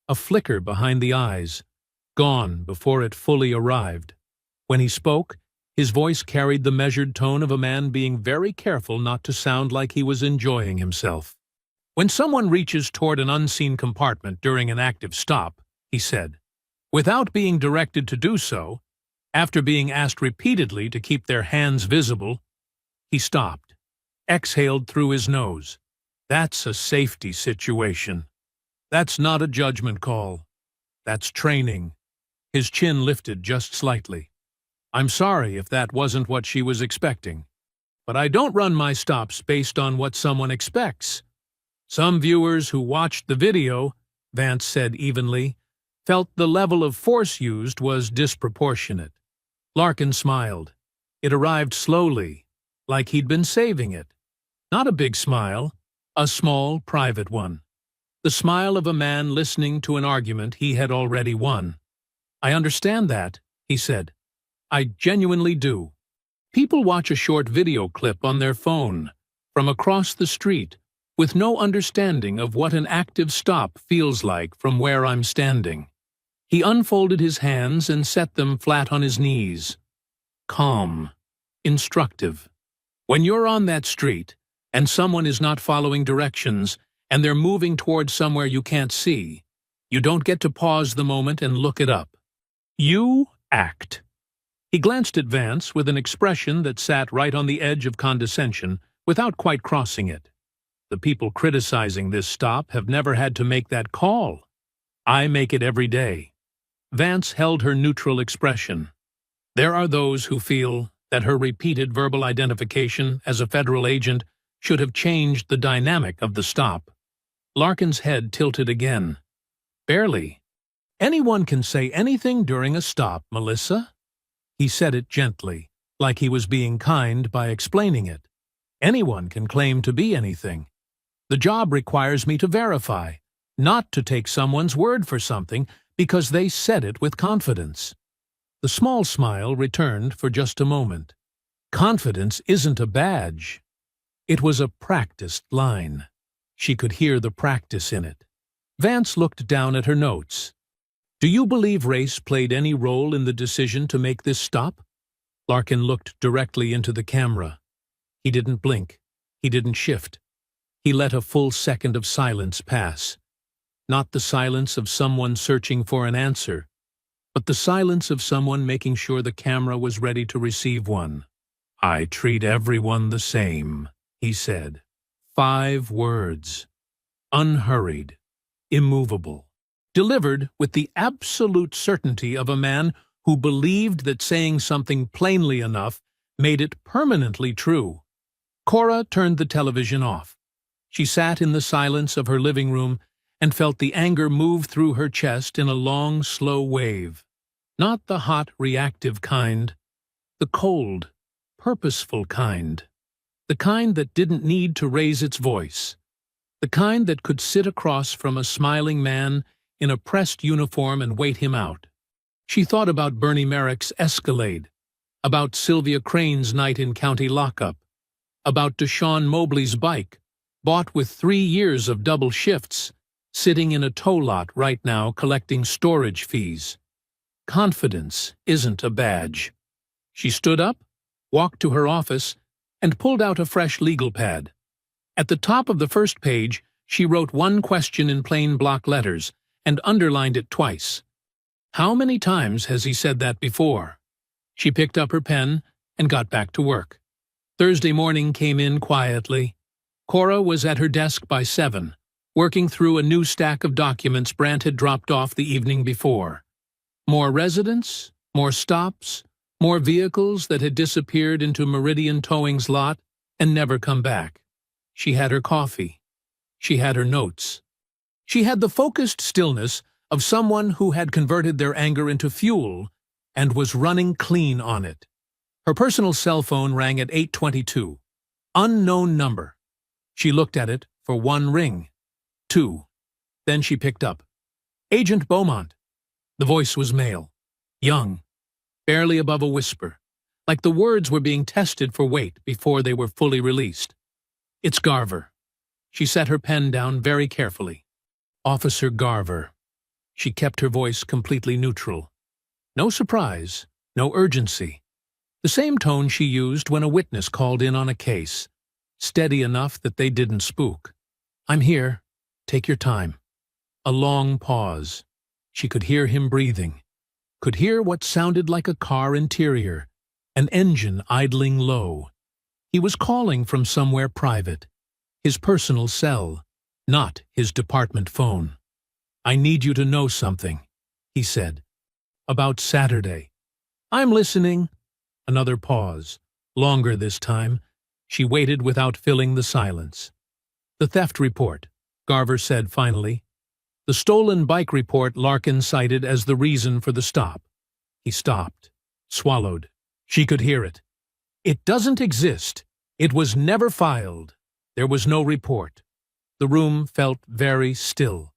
a flicker behind the eyes, gone before it fully arrived. When he spoke, his voice carried the measured tone of a man being very careful not to sound like he was enjoying himself. When someone reaches toward an unseen compartment during an active stop, he said, without being directed to do so, after being asked repeatedly to keep their hands visible, he stopped, exhaled through his nose. That's a safety situation. That's not a judgment call. That's training. His chin lifted just slightly. I'm sorry if that wasn't what she was expecting. But I don't run my stops based on what someone expects. Some viewers who watched the video, Vance said evenly, felt the level of force used was disproportionate. Larkin smiled. It arrived slowly, like he'd been saving it. Not a big smile, a small, private one. The smile of a man listening to an argument he had already won. I understand that, he said. I genuinely do. People watch a short video clip on their phone, from across the street, with no understanding of what an active stop feels like from where I'm standing. He unfolded his hands and set them flat on his knees. Calm. Instructive. When you're on that street, and someone is not following directions, and they're moving towards somewhere you can't see, you don't get to pause the moment and look it up. You act. He glanced at Vance with an expression that sat right on the edge of condescension without quite crossing it. The people criticizing this stop have never had to make that call. I make it every day. Vance held her neutral expression. There are those who feel that her repeated verbal identification as a federal agent should have changed the dynamic of the stop. Larkin's head tilted again. Barely. Anyone can say anything during a stop, Melissa. He said it gently, like he was being kind by explaining it. Anyone can claim to be anything. The job requires me to verify, not to take someone's word for something because they said it with confidence. The small smile returned for just a moment. Confidence isn't a badge. It was a practiced line. She could hear the practice in it. Vance looked down at her notes. Do you believe race played any role in the decision to make this stop? Larkin looked directly into the camera. He didn't blink. He didn't shift. He let a full second of silence pass. Not the silence of someone searching for an answer, but the silence of someone making sure the camera was ready to receive one. I treat everyone the same, he said. 5 words. Unhurried. Immovable. Delivered with the absolute certainty of a man who believed that saying something plainly enough made it permanently true. Cora turned the television off. She sat in the silence of her living room and felt the anger move through her chest in a long, slow wave. Not the hot, reactive kind. The cold, purposeful kind. The kind that didn't need to raise its voice. The kind that could sit across from a smiling man in a pressed uniform and wait him out. She thought about Bernie Merrick's Escalade, about Sylvia Crane's night in county lockup, about Deshaun Mobley's bike, bought with 3 years of double shifts, sitting in a tow lot right now collecting storage fees. Confidence isn't a badge. She stood up, walked to her office, and pulled out a fresh legal pad. At the top of the first page, She wrote one question in plain block letters and underlined it twice. How many times has he said that before? She picked up her pen and got back to work. Thursday morning came in quietly. Cora was at her desk by 7, working through a new stack of documents Brant had dropped off the evening before. More residents, more stops, more vehicles that had disappeared into Meridian Towing's lot and never come back. She had her coffee. She had her notes. She had the focused stillness of someone who had converted their anger into fuel and was running clean on it. Her personal cell phone rang at 8:22. Unknown number. She looked at it for 1 ring, 2. Then she picked up. Agent Beaumont. The voice was male, young, barely above a whisper, like the words were being tested for weight before they were fully released. It's Garver. She set her pen down very carefully. Officer Garver. She kept her voice completely neutral. No surprise, no urgency. The same tone she used when a witness called in on a case, steady enough that they didn't spook. I'm here. Take your time. A long pause. She could hear him breathing, could hear what sounded like a car interior, an engine idling low. He was calling from somewhere private, his personal cell, not his department phone. I need you to know something, he said. About Saturday. I'm listening. Another pause, longer this time. She waited without filling the silence. The theft report, Garver said finally. The stolen bike report Larkin cited as the reason for the stop. He stopped, swallowed. She could hear it. It doesn't exist. It was never filed. There was no report. The room felt very still.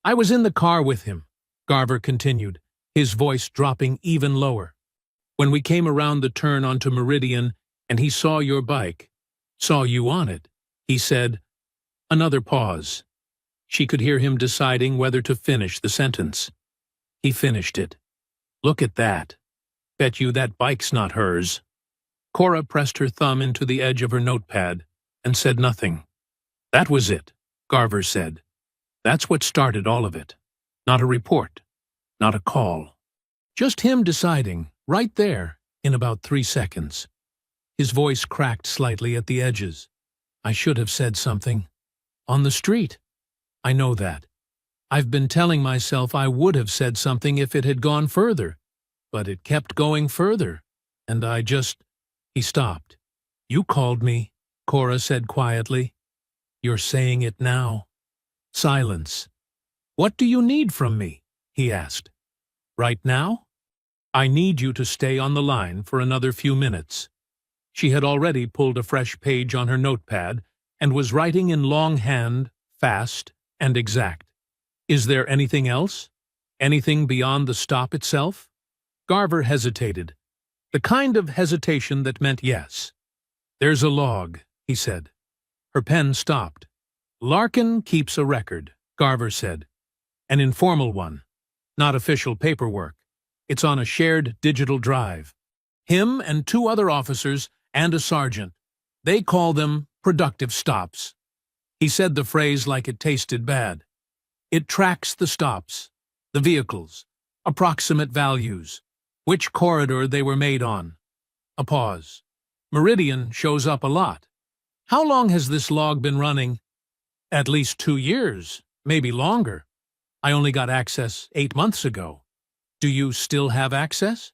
I was in the car with him, Garver continued, his voice dropping even lower. When we came around the turn onto Meridian and he saw your bike, saw you on it, he said. Another pause. She could hear him deciding whether to finish the sentence. He finished it. Look at that. Bet you that bike's not hers. Cora pressed her thumb into the edge of her notepad and said nothing. That was it, Garver said. That's what started all of it. Not a report, not a call. Just him deciding, right there, in about 3 seconds. His voice cracked slightly at the edges. I should have said something. On the street. I know that. I've been telling myself I would have said something if it had gone further. But it kept going further. And I just... He stopped. You called me, Cora said quietly. You're saying it now. Silence. What do you need from me? He asked. Right now? I need you to stay on the line for another few minutes. She had already pulled a fresh page on her notepad and was writing in longhand, fast, and exact. Is there anything else? Anything beyond the stop itself? Garver hesitated. The kind of hesitation that meant yes. There's a log, he said. Her pen stopped. Larkin keeps a record, Garver said. An informal one. Not official paperwork. It's on a shared digital drive. Him and 2 other officers and a sergeant. They call them productive stops. He said the phrase like it tasted bad. It tracks the stops, the vehicles, approximate values, which corridor they were made on. A pause. Meridian shows up a lot. How long has this log been running? At least 2 years, maybe longer. I only got access 8 months ago. Do you still have access?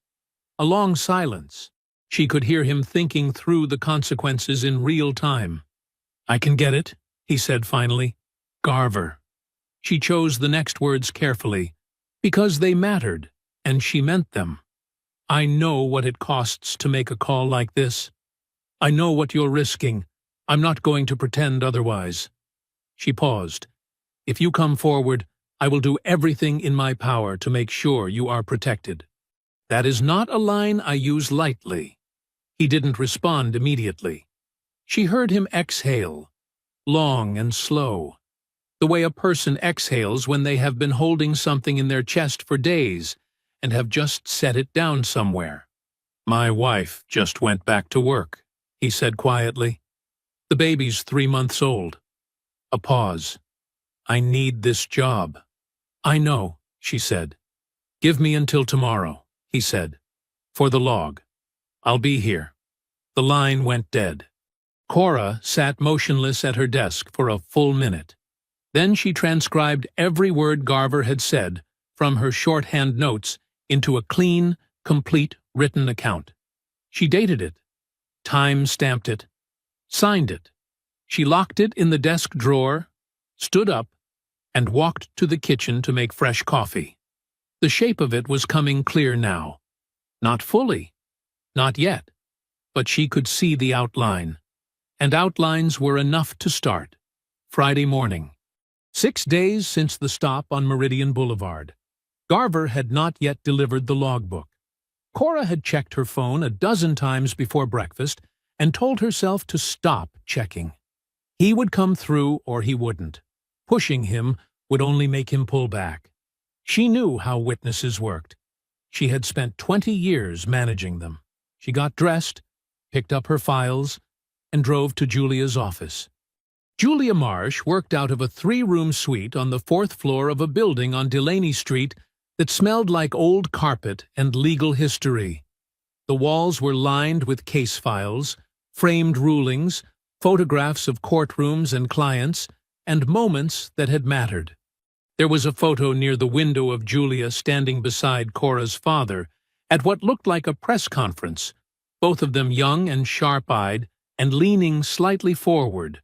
A long silence. She could hear him thinking through the consequences in real time. I can get it, he said finally. Garver. She chose the next words carefully, because they mattered, and she meant them. I know what it costs to make a call like this. I know what you're risking. I'm not going to pretend otherwise. She paused. If you come forward, I will do everything in my power to make sure you are protected. That is not a line I use lightly. He didn't respond immediately. She heard him exhale, long and slow, the way a person exhales when they have been holding something in their chest for days and have just set it down somewhere. My wife just went back to work, he said quietly. The baby's 3 months old. A pause. I need this job. I know, she said. Give me until tomorrow, he said. For the log. I'll be here. The line went dead. Cora sat motionless at her desk for a full minute. Then she transcribed every word Garver had said from her shorthand notes into a clean, complete written account. She dated it, time-stamped it, signed it. She locked it in the desk drawer, stood up, and walked to the kitchen to make fresh coffee. The shape of it was coming clear now. Not fully, not yet, but she could see the outline. And outlines were enough to start. Friday morning. 6 days since the stop on Meridian Boulevard. Garver had not yet delivered the logbook. Cora had checked her phone a dozen times before breakfast and told herself to stop checking. He would come through or he wouldn't. Pushing him would only make him pull back. She knew how witnesses worked. She had spent 20 years managing them. She got dressed, picked up her files, and drove to Julia's office. Julia Marsh worked out of a 3-room suite on the 4th floor of a building on Delaney Street that smelled like old carpet and legal history. The walls were lined with case files, framed rulings, photographs of courtrooms and clients, and moments that had mattered. There was a photo near the window of Julia standing beside Cora's father at what looked like a press conference, both of them young and sharp-eyed and leaning slightly forward,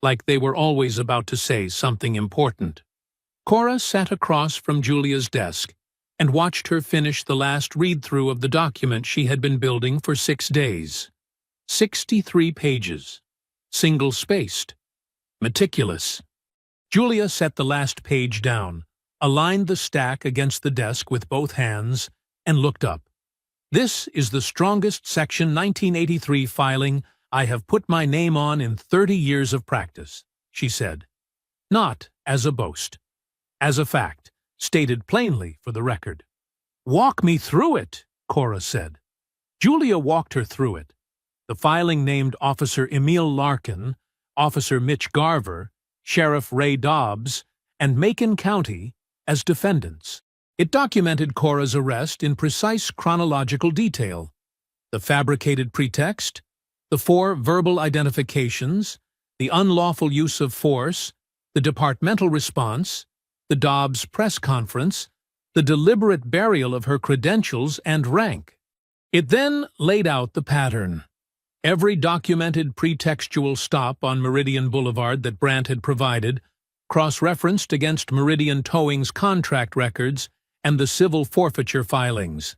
like they were always about to say something important. Cora sat across from Julia's desk and watched her finish the last read-through of the document she had been building for 6 days. 63 pages. Single-spaced. Meticulous. Julia set the last page down, aligned the stack against the desk with both hands, and looked up. This is the strongest Section 1983 filing I have put my name on in 30 years of practice, she said. Not as a boast. As a fact, stated plainly for the record. Walk me through it, Cora said. Julia walked her through it. The filing named Officer Emil Larkin, Officer Mitch Garver, Sheriff Ray Dobbs, and Macon County as defendants. It documented Cora's arrest in precise chronological detail. The fabricated pretext, the 4 verbal identifications, the unlawful use of force, the departmental response, the Dobbs press conference, the deliberate burial of her credentials and rank. It then laid out the pattern. Every documented pretextual stop on Meridian Boulevard that Brandt had provided, cross-referenced against Meridian Towing's contract records and the civil forfeiture filings.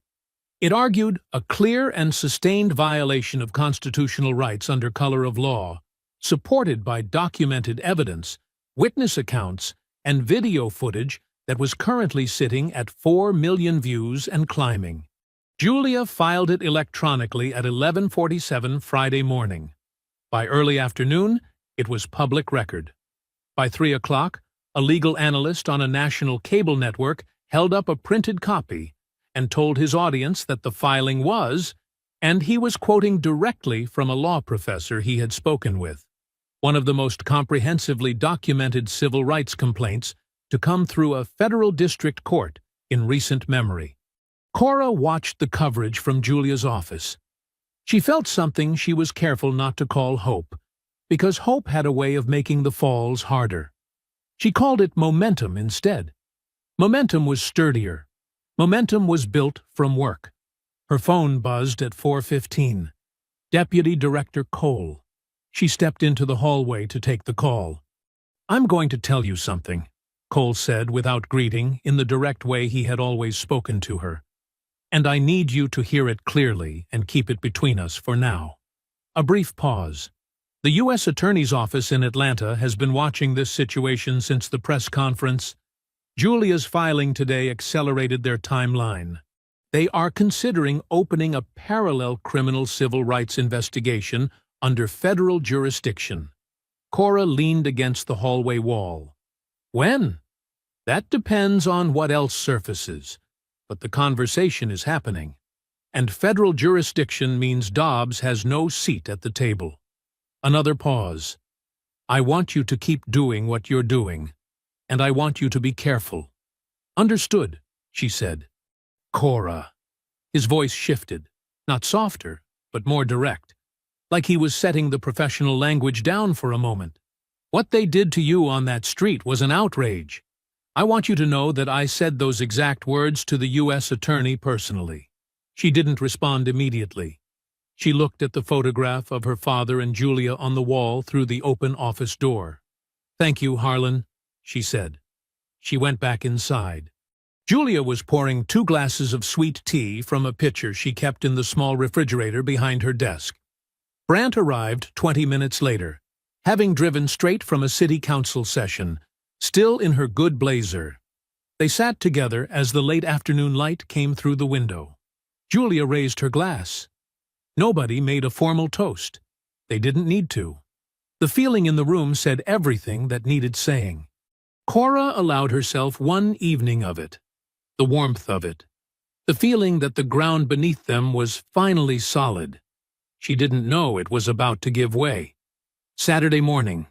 It argued a clear and sustained violation of constitutional rights under color of law, supported by documented evidence, witness accounts, and video footage that was currently sitting at 4 million views and climbing. Julia filed it electronically at 11:47 Friday morning. By early afternoon, it was public record. By 3 o'clock, a legal analyst on a national cable network held up a printed copy and told his audience that the filing was, and he was quoting directly from a law professor he had spoken with, one of the most comprehensively documented civil rights complaints to come through a federal district court in recent memory. Cora watched the coverage from Julia's office. She felt something she was careful not to call hope, because hope had a way of making the falls harder. She called it momentum instead. Momentum was sturdier. Momentum was built from work. Her phone buzzed at 4:15. Deputy Director Cole. She stepped into the hallway to take the call. "I'm going to tell you something," Cole said without greeting, in the direct way he had always spoken to her. "And I need you to hear it clearly and keep it between us for now." A brief pause. The U.S. Attorney's Office in Atlanta has been watching this situation since the press conference. Julia's filing today accelerated their timeline. They are considering opening a parallel criminal civil rights investigation under federal jurisdiction. Cora leaned against the hallway wall. When? That depends on what else surfaces. But the conversation is happening. And federal jurisdiction means Dobbs has no seat at the table. Another pause. "I want you to keep doing what you're doing. and I want you to be careful." "Understood," she said. "Cora." His voice shifted, not softer, but more direct, like he was setting the professional language down for a moment. "What they did to you on that street was an outrage. I want you to know that I said those exact words to the U.S. Attorney personally." She didn't respond immediately. She looked at the photograph of her father and Julia on the wall through the open office door. "Thank you, Harlan," she said. She went back inside. Julia was pouring 2 glasses of sweet tea from a pitcher she kept in the small refrigerator behind her desk. Brant arrived 20 minutes later, having driven straight from a city council session, still in her good blazer. They sat together as the late afternoon light came through the window. Julia raised her glass. Nobody made a formal toast. They didn't need to. The feeling in the room said everything that needed saying. Cora allowed herself one evening of it. The warmth of it. The feeling that the ground beneath them was finally solid. She didn't know it was about to give way. Saturday morning.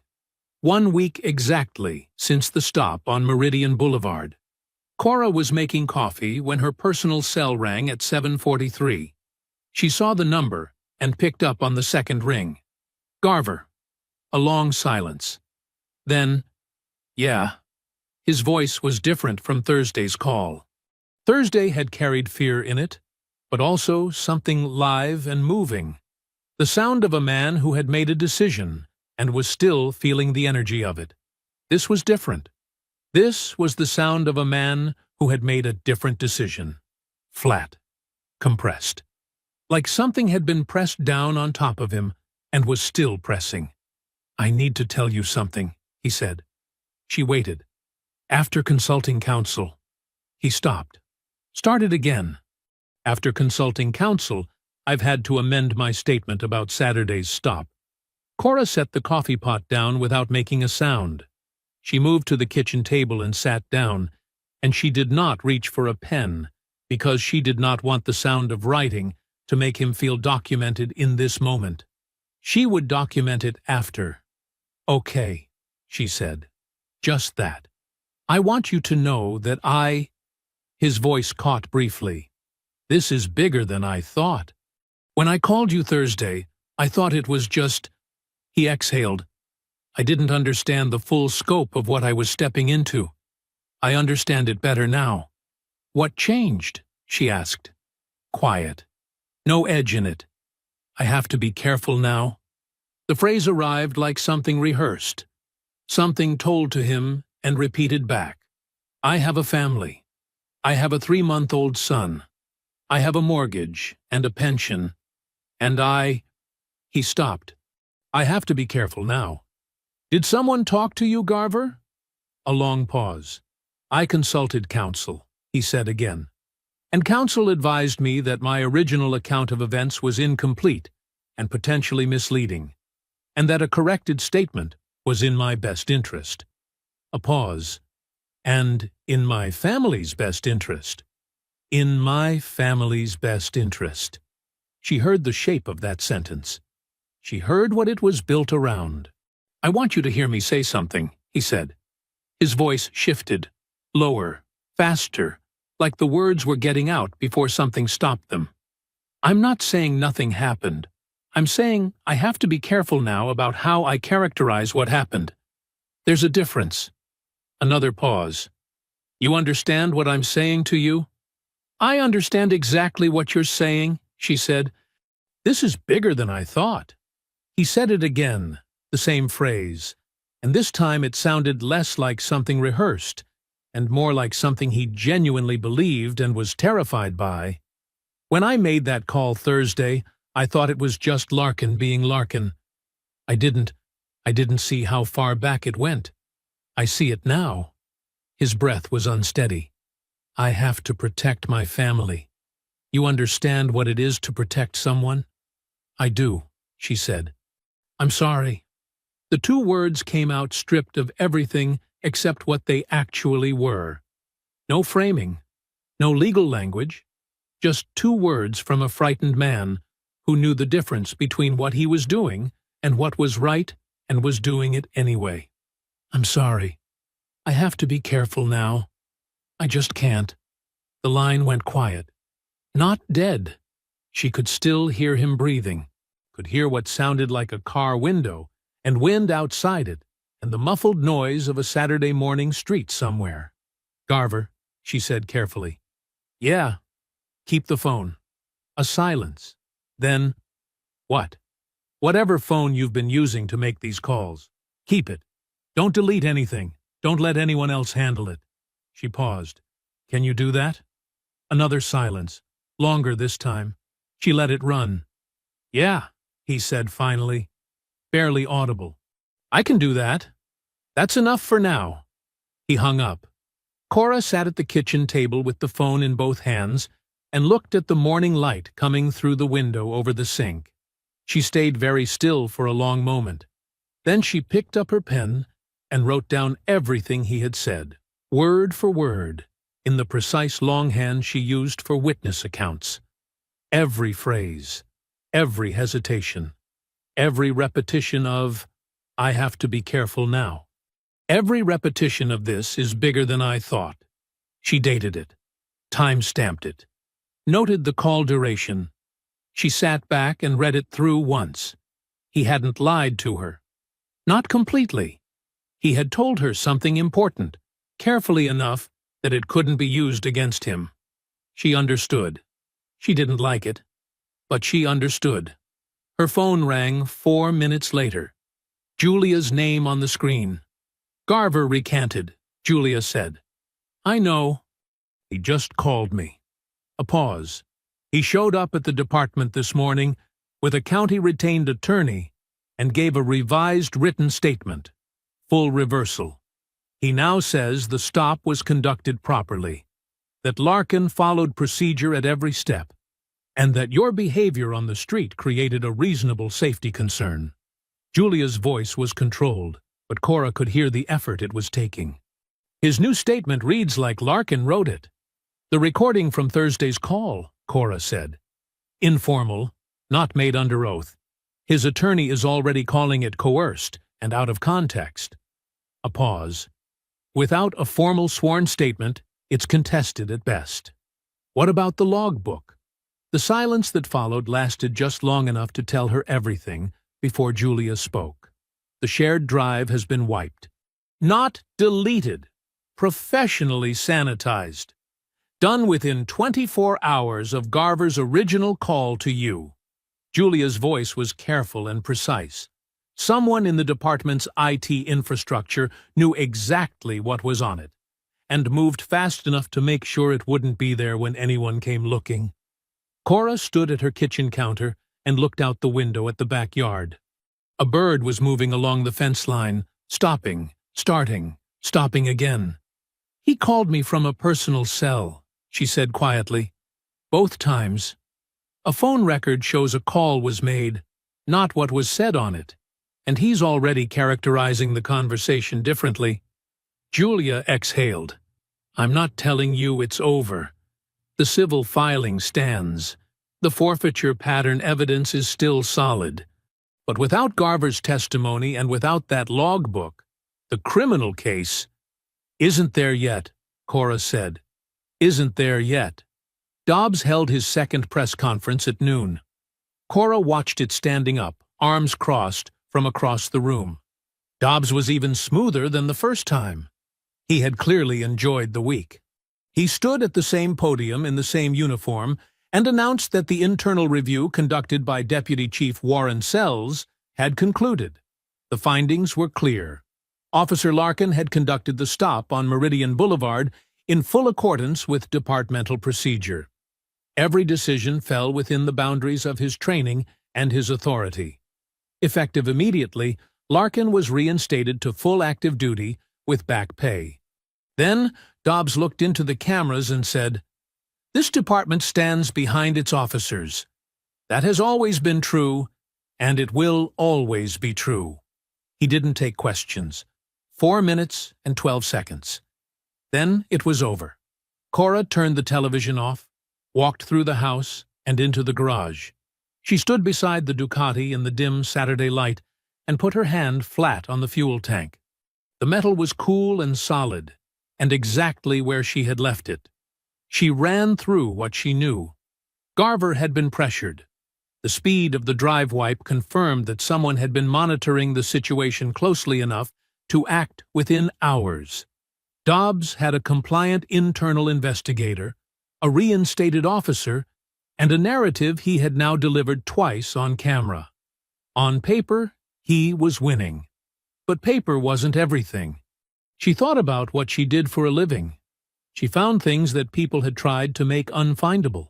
1 week exactly since the stop on Meridian Boulevard. Cora was making coffee when her personal cell rang at 7:43. She saw the number and picked up on the second ring. "Garver." A long silence. Then, "Yeah." His voice was different from Thursday's call. Thursday had carried fear in it, but also something live and moving. The sound of a man who had made a decision and was still feeling the energy of it. This was different. This was the sound of a man who had made a different decision. Flat. Compressed. Like something had been pressed down on top of him and was still pressing. "I need to tell you something," he said. She waited. "After consulting counsel." He stopped. Started again. "After consulting counsel, I've had to amend my statement about Saturday's stop." Cora set the coffee pot down without making a sound. She moved to the kitchen table and sat down, and she did not reach for a pen, because she did not want the sound of writing to make him feel documented in this moment. She would document it after. "Okay," she said. "Just that. I want you to know that I—" His voice caught briefly. "This is bigger than I thought. When I called you Thursday, I thought it was just—" He exhaled. "I didn't understand the full scope of what I was stepping into. I understand it better now." "What changed?" she asked. Quiet. No edge in it. "I have to be careful now." The phrase arrived like something rehearsed, something told to him and repeated back. "I have a family. I have a 3-month-old son. I have a mortgage and a pension. And I—" He stopped. "I have to be careful now. Did someone talk to you, Garver?" A long pause. "I consulted counsel," he said again. "And counsel advised me that my original account of events was incomplete and potentially misleading, and that a corrected statement was in my best interest." A pause. "And in my family's best interest." "In my family's best interest." She heard the shape of that sentence. She heard what it was built around. "I want you to hear me say something," he said. His voice shifted, lower, faster, like the words were getting out before something stopped them. "I'm not saying nothing happened. I'm saying I have to be careful now about how I characterize what happened. There's a difference." Another pause. "You understand what I'm saying to you?" "I understand exactly what you're saying," she said. "This is bigger than I thought." He said it again, the same phrase, and this time it sounded less like something rehearsed, and more like something he genuinely believed and was terrified by. "When I made that call Thursday, I thought it was just Larkin being Larkin. I didn't see how far back it went. I see it now." His breath was unsteady. "I have to protect my family. You understand what it is to protect someone?" "I do," she said. "I'm sorry." The 2 words came out stripped of everything except what they actually were. No framing, no legal language, just 2 words from a frightened man who knew the difference between what he was doing and what was right and was doing it anyway. "I'm sorry." I have to be careful now. I just can't. The line went quiet. Not dead. She could still hear him breathing, could hear what sounded like a car window and wind outside it, and the muffled noise of a Saturday morning street somewhere. "Garver," she said carefully. "Yeah." "Keep the phone." A silence. Then, "What?" "Whatever phone you've been using to make these calls. Keep it. Don't delete anything. Don't let anyone else handle it." She paused. "Can you do that?" Another silence. Longer this time. She let it run. "Yeah," he said finally, barely audible. "I can do that. That's enough for now." He hung up. Cora sat at the kitchen table with the phone in both hands and looked at the morning light coming through the window over the sink. She stayed very still for a long moment. Then she picked up her pen and wrote down everything he had said, word for word, in the precise longhand she used for witness accounts. Every phrase, every hesitation, every repetition of, "I have to be careful now." Every repetition of this is bigger than I thought. She dated it, time-stamped it, noted the call duration. She sat back and read it through once. He hadn't lied to her. Not completely. He had told her something important, carefully enough that it couldn't be used against him. She understood. She didn't like it, but she understood. Her phone rang 4 minutes later. Julia's name on the screen. "Garver recanted," Julia said. "I know. He just called me." A pause. "He showed up at the department this morning with a county retained attorney and gave a revised written statement. Full reversal. He now says the stop was conducted properly, that Larkin followed procedure at every step, and that your behavior on the street created a reasonable safety concern." Julia's voice was controlled, but Cora could hear the effort it was taking. "His new statement reads like Larkin wrote it. The recording from Thursday's call," Cora said. "Informal, not made under oath. His attorney is already calling it coerced and out of context." A pause. "Without a formal sworn statement, it's contested at best." "What about the logbook?" The silence that followed lasted just long enough to tell her everything before Julia spoke. "The shared drive has been wiped. Not deleted. Professionally sanitized. Done within 24 hours of Garver's original call to you." Julia's voice was careful and precise. Someone in the department's IT infrastructure knew exactly what was on it, and moved fast enough to make sure it wouldn't be there when anyone came looking. Cora stood at her kitchen counter and looked out the window at the backyard. A bird was moving along the fence line, stopping, starting, stopping again. "He called me from a personal cell," she said quietly. "Both times. A phone record shows a call was made, not what was said on it, and he's already characterizing the conversation differently." Julia exhaled. "I'm not telling you it's over. The civil filing stands. The forfeiture pattern evidence is still solid. But without Garver's testimony and without that logbook, the criminal case—" "Isn't there yet," Cora said. "Isn't there yet." Dobbs held his second press conference at noon. Cora watched it standing up, arms crossed, from across the room. Dobbs was even smoother than the first time. He had clearly enjoyed the week. He stood at the same podium in the same uniform and announced that the internal review conducted by Deputy Chief Warren Sells had concluded. The findings were clear. Officer Larkin had conducted the stop on Meridian Boulevard in full accordance with departmental procedure. Every decision fell within the boundaries of his training and his authority. Effective immediately, Larkin was reinstated to full active duty with back pay. Then Dobbs looked into the cameras and said, "This department stands behind its officers. That has always been true, and it will always be true." He didn't take questions. 4 minutes and 12 seconds. Then it was over. Cora turned the television off, walked through the house and into the garage. She stood beside the Ducati in the dim Saturday light and put her hand flat on the fuel tank. The metal was cool and solid, and exactly where she had left it. She ran through what she knew. Garver had been pressured. The speed of the drive wipe confirmed that someone had been monitoring the situation closely enough to act within hours. Dobbs had a compliant internal investigator, a reinstated officer, and a narrative he had now delivered twice on camera. On paper, he was winning. But paper wasn't everything. She thought about what she did for a living. She found things that people had tried to make unfindable.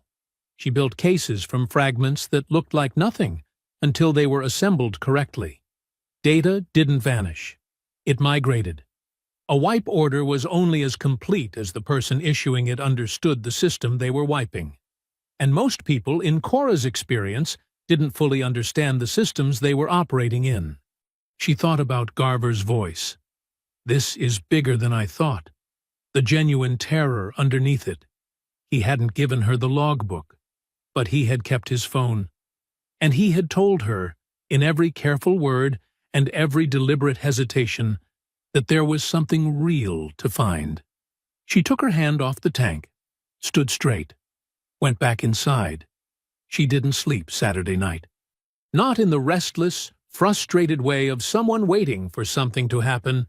She built cases from fragments that looked like nothing until they were assembled correctly. Data didn't vanish. It migrated. A wipe order was only as complete as the person issuing it understood the system they were wiping. And most people, in Cora's experience, didn't fully understand the systems they were operating in. She thought about Garver's voice. This is bigger than I thought. The genuine terror underneath it. He hadn't given her the logbook, but he had kept his phone. And he had told her, in every careful word and every deliberate hesitation, that there was something real to find. She took her hand off the tank, stood straight, went back inside. She didn't sleep Saturday night. Not in the restless, frustrated way of someone waiting for something to happen.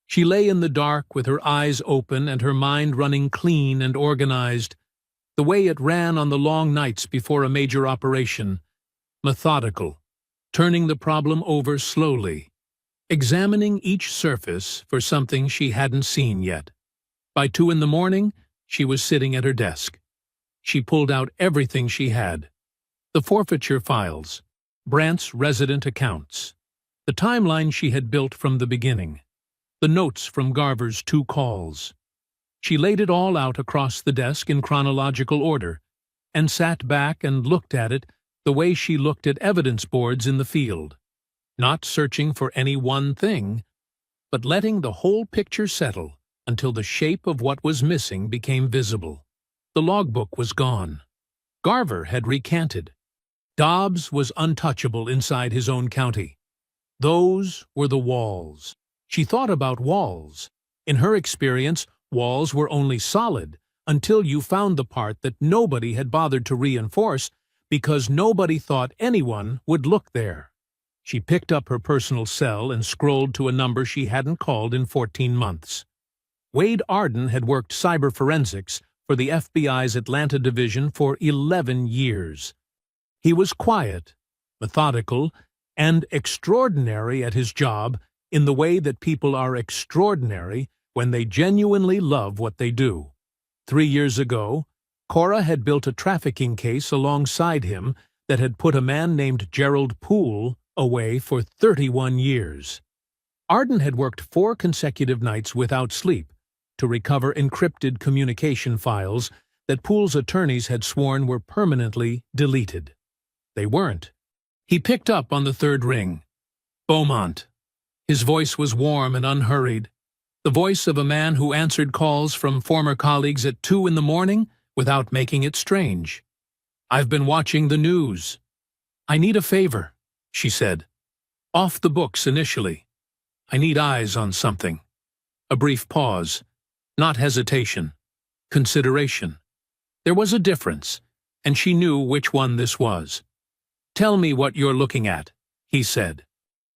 She lay in the dark with her eyes open and her mind running clean and organized, the way it ran on the long nights before a major operation, methodical, turning the problem over slowly, examining each surface for something she hadn't seen yet. By 2 a.m, she was sitting at her desk. She pulled out everything she had. The forfeiture files, Brandt's resident accounts, the timeline she had built from the beginning, the notes from Garver's 2 calls. She laid it all out across the desk in chronological order, and sat back and looked at it the way she looked at evidence boards in the field, not searching for any one thing, but letting the whole picture settle until the shape of what was missing became visible. The logbook was gone. Garver had recanted. Dobbs was untouchable inside his own county. Those were the walls. She thought about walls. In her experience, walls were only solid until you found the part that nobody had bothered to reinforce because nobody thought anyone would look there. She picked up her personal cell and scrolled to a number she hadn't called in 14 months. Wade Arden had worked cyber forensics for the FBI's Atlanta division for 11 years. He was quiet, methodical, and extraordinary at his job in the way that people are extraordinary when they genuinely love what they do. 3 years ago, Cora had built a trafficking case alongside him that had put a man named Gerald Poole away for 31 years. Arden had worked 4 consecutive nights without sleep to recover encrypted communication files that Poole's attorneys had sworn were permanently deleted. They weren't. He picked up on the 3rd ring. Beaumont. His voice was warm and unhurried, the voice of a man who answered calls from former colleagues at 2 a.m. without making it strange. "I've been watching the news. I need a favor," she said. "Off the books initially. I need eyes on something." A brief pause. Not hesitation. Consideration. There was a difference, and she knew which one this was. "Tell me what you're looking at," he said.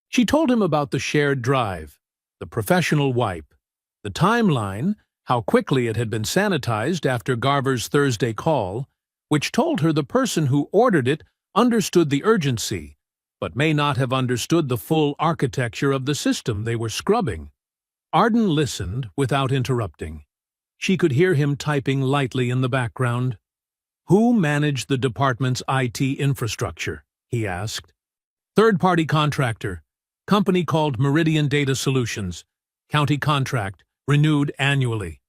She told him about the shared drive, the professional wipe, the timeline, how quickly it had been sanitized after Garver's Thursday call, which told her the person who ordered it understood the urgency, but may not have understood the full architecture of the system they were scrubbing. Arden listened without interrupting. She could hear him typing lightly in the background. "Who managed the department's IT infrastructure?" he asked. "Third-party contractor. Company called Meridian Data Solutions. County contract, renewed annually."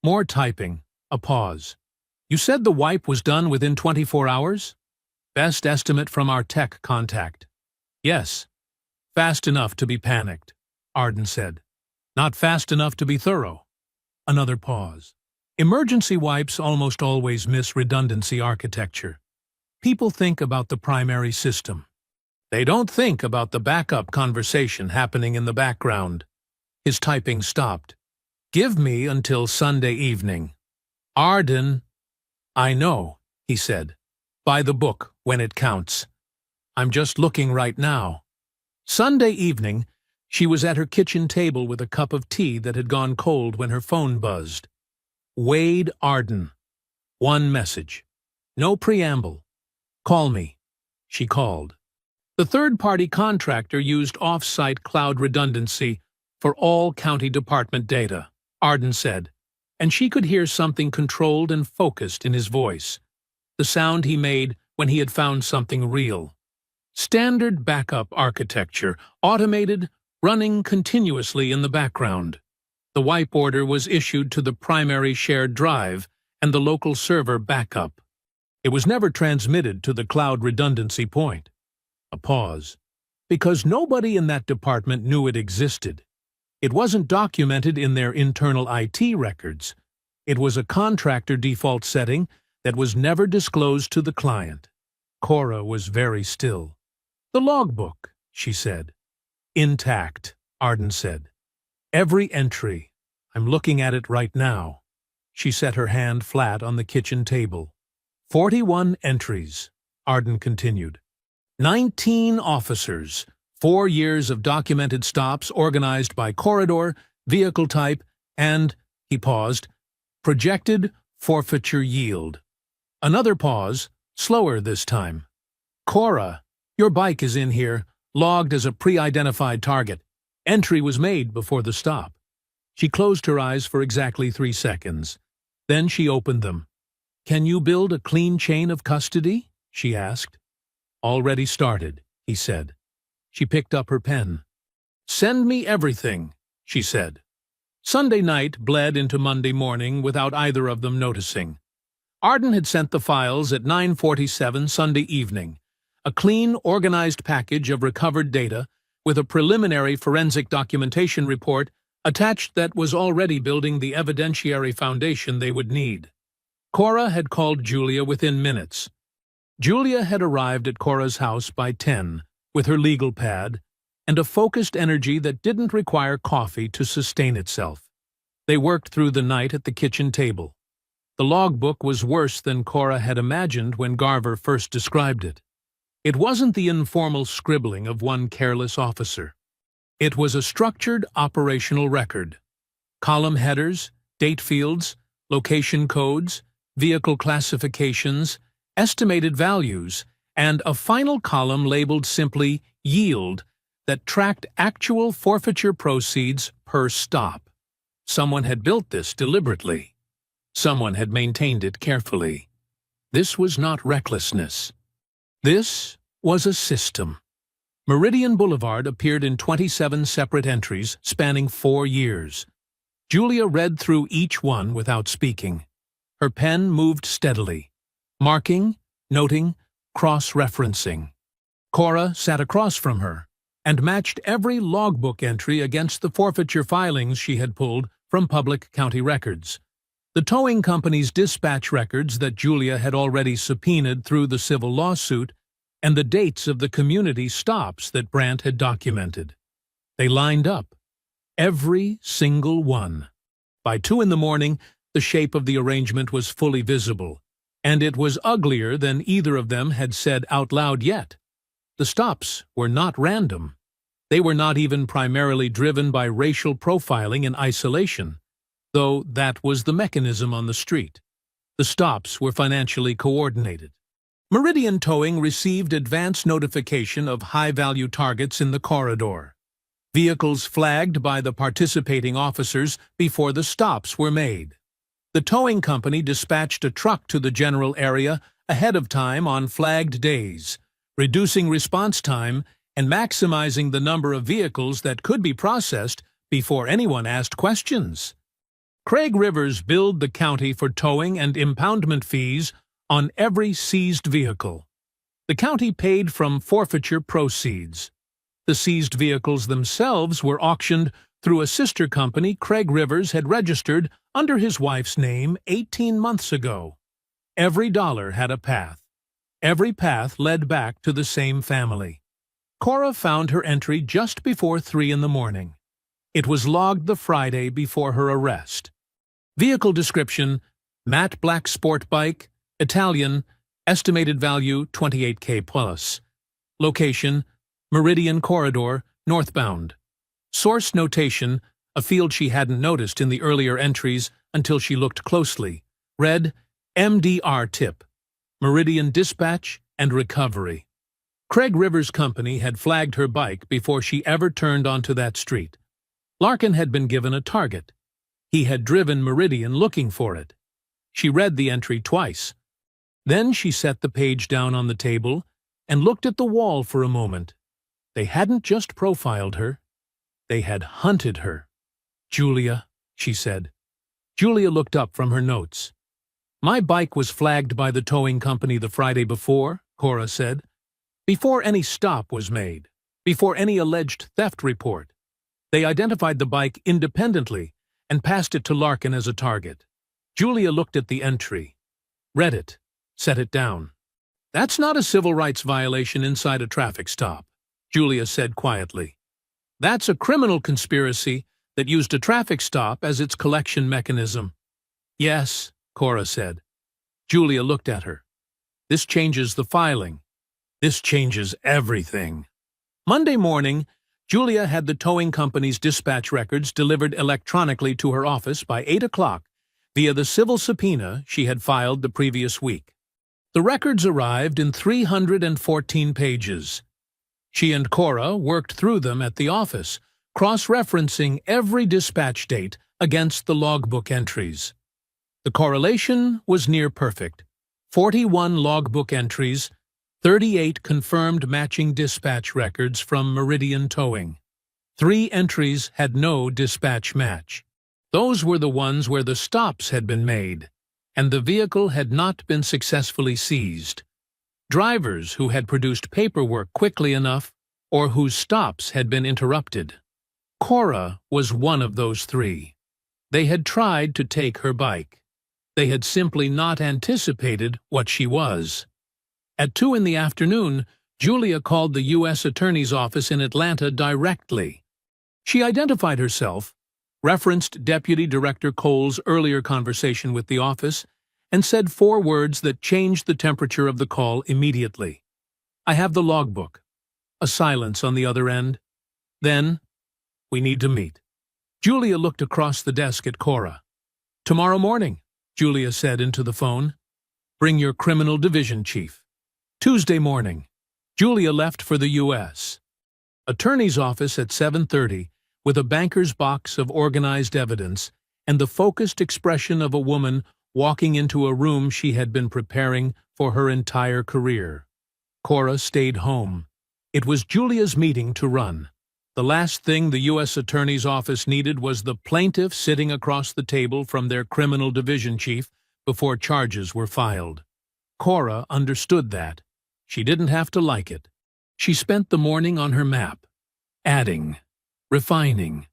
More typing. A pause. "You said the wipe was done within 24 hours? Best estimate from our tech contact." "Yes. Fast enough to be panicked," Arden said. "Not fast enough to be thorough." Another pause. Emergency wipes almost always miss redundancy architecture. People think about the primary system. They don't think about the backup conversation happening in the background. His typing stopped. "Give me until Sunday evening." "Arden." "I know," he said. "Buy the book when it counts. I'm just looking right now." Sunday evening, she was at her kitchen table with a cup of tea that had gone cold when her phone buzzed. Wade Arden. One message. No preamble. "Call me." She called. The third-party contractor used off-site cloud redundancy for all county department data, Arden said, and she could hear something controlled and focused in his voice, the sound he made when he had found something real. Standard backup architecture, automated, running continuously in the background. The wipe order was issued to the primary shared drive and the local server backup. It was never transmitted to the cloud redundancy point. A pause. Because nobody in that department knew it existed. It wasn't documented in their internal IT records. It was a contractor default setting that was never disclosed to the client. Cora was very still. "The logbook," she said. "Intact," Arden said. "Every entry. I'm looking at it right now." She set her hand flat on the kitchen table. 41 entries, Arden continued. 19 officers, 4 years of documented stops organized by corridor, vehicle type, and, he paused, projected forfeiture yield. Another pause, slower this time. "Cora, your bike is in here, logged as a pre-identified target. Entry was made before the stop." She closed her eyes for exactly 3 seconds. Then she opened them. "Can you build a clean chain of custody?" she asked. "Already started," he said. She picked up her pen. "Send me everything," she said. Sunday night bled into Monday morning without either of them noticing. Arden had sent the files at 9:47 Sunday evening, a clean, organized package of recovered data with a preliminary forensic documentation report attached that was already building the evidentiary foundation they would need. Cora had called Julia within minutes. Julia had arrived at Cora's house by 10, with her legal pad, and a focused energy that didn't require coffee to sustain itself. They worked through the night at the kitchen table. The logbook was worse than Cora had imagined when Garver first described it. It wasn't the informal scribbling of one careless officer. It was a structured operational record. Column headers, date fields, location codes, vehicle classifications, estimated values, and a final column labeled simply yield that tracked actual forfeiture proceeds per stop. Someone had built this deliberately. Someone had maintained it carefully. This was not recklessness. This was a system. Meridian Boulevard appeared in 27 separate entries spanning 4 years. Julia read through each one without speaking. Her pen moved steadily, marking, noting, cross-referencing. Cora sat across from her and matched every logbook entry against the forfeiture filings she had pulled from public county records. The towing company's dispatch records that Julia had already subpoenaed through the civil lawsuit, and the dates of the community stops that Brandt had documented. They lined up. Every single one. By 2 in the morning, the shape of the arrangement was fully visible, and it was uglier than either of them had said out loud yet. The stops were not random. They were not even primarily driven by racial profiling in isolation, though that was the mechanism on the street. The stops were financially coordinated. Meridian Towing received advance notification of high-value targets in the corridor. Vehicles flagged by the participating officers before the stops were made. The towing company dispatched a truck to the general area ahead of time on flagged days, reducing response time and maximizing the number of vehicles that could be processed before anyone asked questions. Craig Rivers billed the county for towing and impoundment fees on every seized vehicle. The county paid from forfeiture proceeds. The seized vehicles themselves were auctioned through a sister company Craig Rivers had registered under his wife's name 18 months ago. Every dollar had a path. Every path led back to the same family. Cora found her entry just before 3 in the morning. It was logged the Friday before her arrest. Vehicle description: matte black sport bike, Italian, estimated value 28K plus. Location: Meridian Corridor, northbound. Source notation: a field she hadn't noticed in the earlier entries until she looked closely. Read: MDR tip, Meridian Dispatch and Recovery. Craig Rivers' company had flagged her bike before she ever turned onto that street. Larkin had been given a target. He had driven Meridian looking for it. She read the entry twice. Then she set the page down on the table and looked at the wall for a moment. They hadn't just profiled her. They had hunted her. "Julia," she said. Julia looked up from her notes. "My bike was flagged by the towing company the Friday before," Cora said. "Before any stop was made, before any alleged theft report. They identified the bike independently and passed it to Larkin as a target." Julia looked at the entry, read it, set it down. "That's not a civil rights violation inside a traffic stop," Julia said quietly. "That's a criminal conspiracy that used a traffic stop as its collection mechanism." "Yes," Cora said. Julia looked at her. "This changes the filing. This changes everything." Monday morning, Julia had the towing company's dispatch records delivered electronically to her office by 8 o'clock via the civil subpoena she had filed the previous week. The records arrived in 314 pages. She and Cora worked through them at the office, cross-referencing every dispatch date against the logbook entries. The correlation was near perfect. 41 logbook entries, 38 confirmed matching dispatch records from Meridian Towing. 3 entries had no dispatch match. Those were the ones where the stops had been made, and the vehicle had not been successfully seized. Drivers who had produced paperwork quickly enough, or whose stops had been interrupted. Cora was one of those 3. They had tried to take her bike. They had simply not anticipated what she was. At 2 in the afternoon, Julia called the U.S. Attorney's Office in Atlanta directly. She identified herself, referenced Deputy Director Cole's earlier conversation with the office, and said 4 words that changed the temperature of the call immediately. "I have the logbook." A silence on the other end. Then, "We need to meet." Julia looked across the desk at Cora. "Tomorrow morning," Julia said into the phone. "Bring your criminal division chief." Tuesday morning, Julia left for the U.S. Attorney's office at 7:30, with a banker's box of organized evidence and the focused expression of a woman walking into a room she had been preparing for her entire career. Cora stayed home. It was Julia's meeting to run. The last thing the U.S. Attorney's Office needed was the plaintiff sitting across the table from their criminal division chief before charges were filed. Cora understood that. She didn't have to like it. She spent the morning on her map, adding, refining.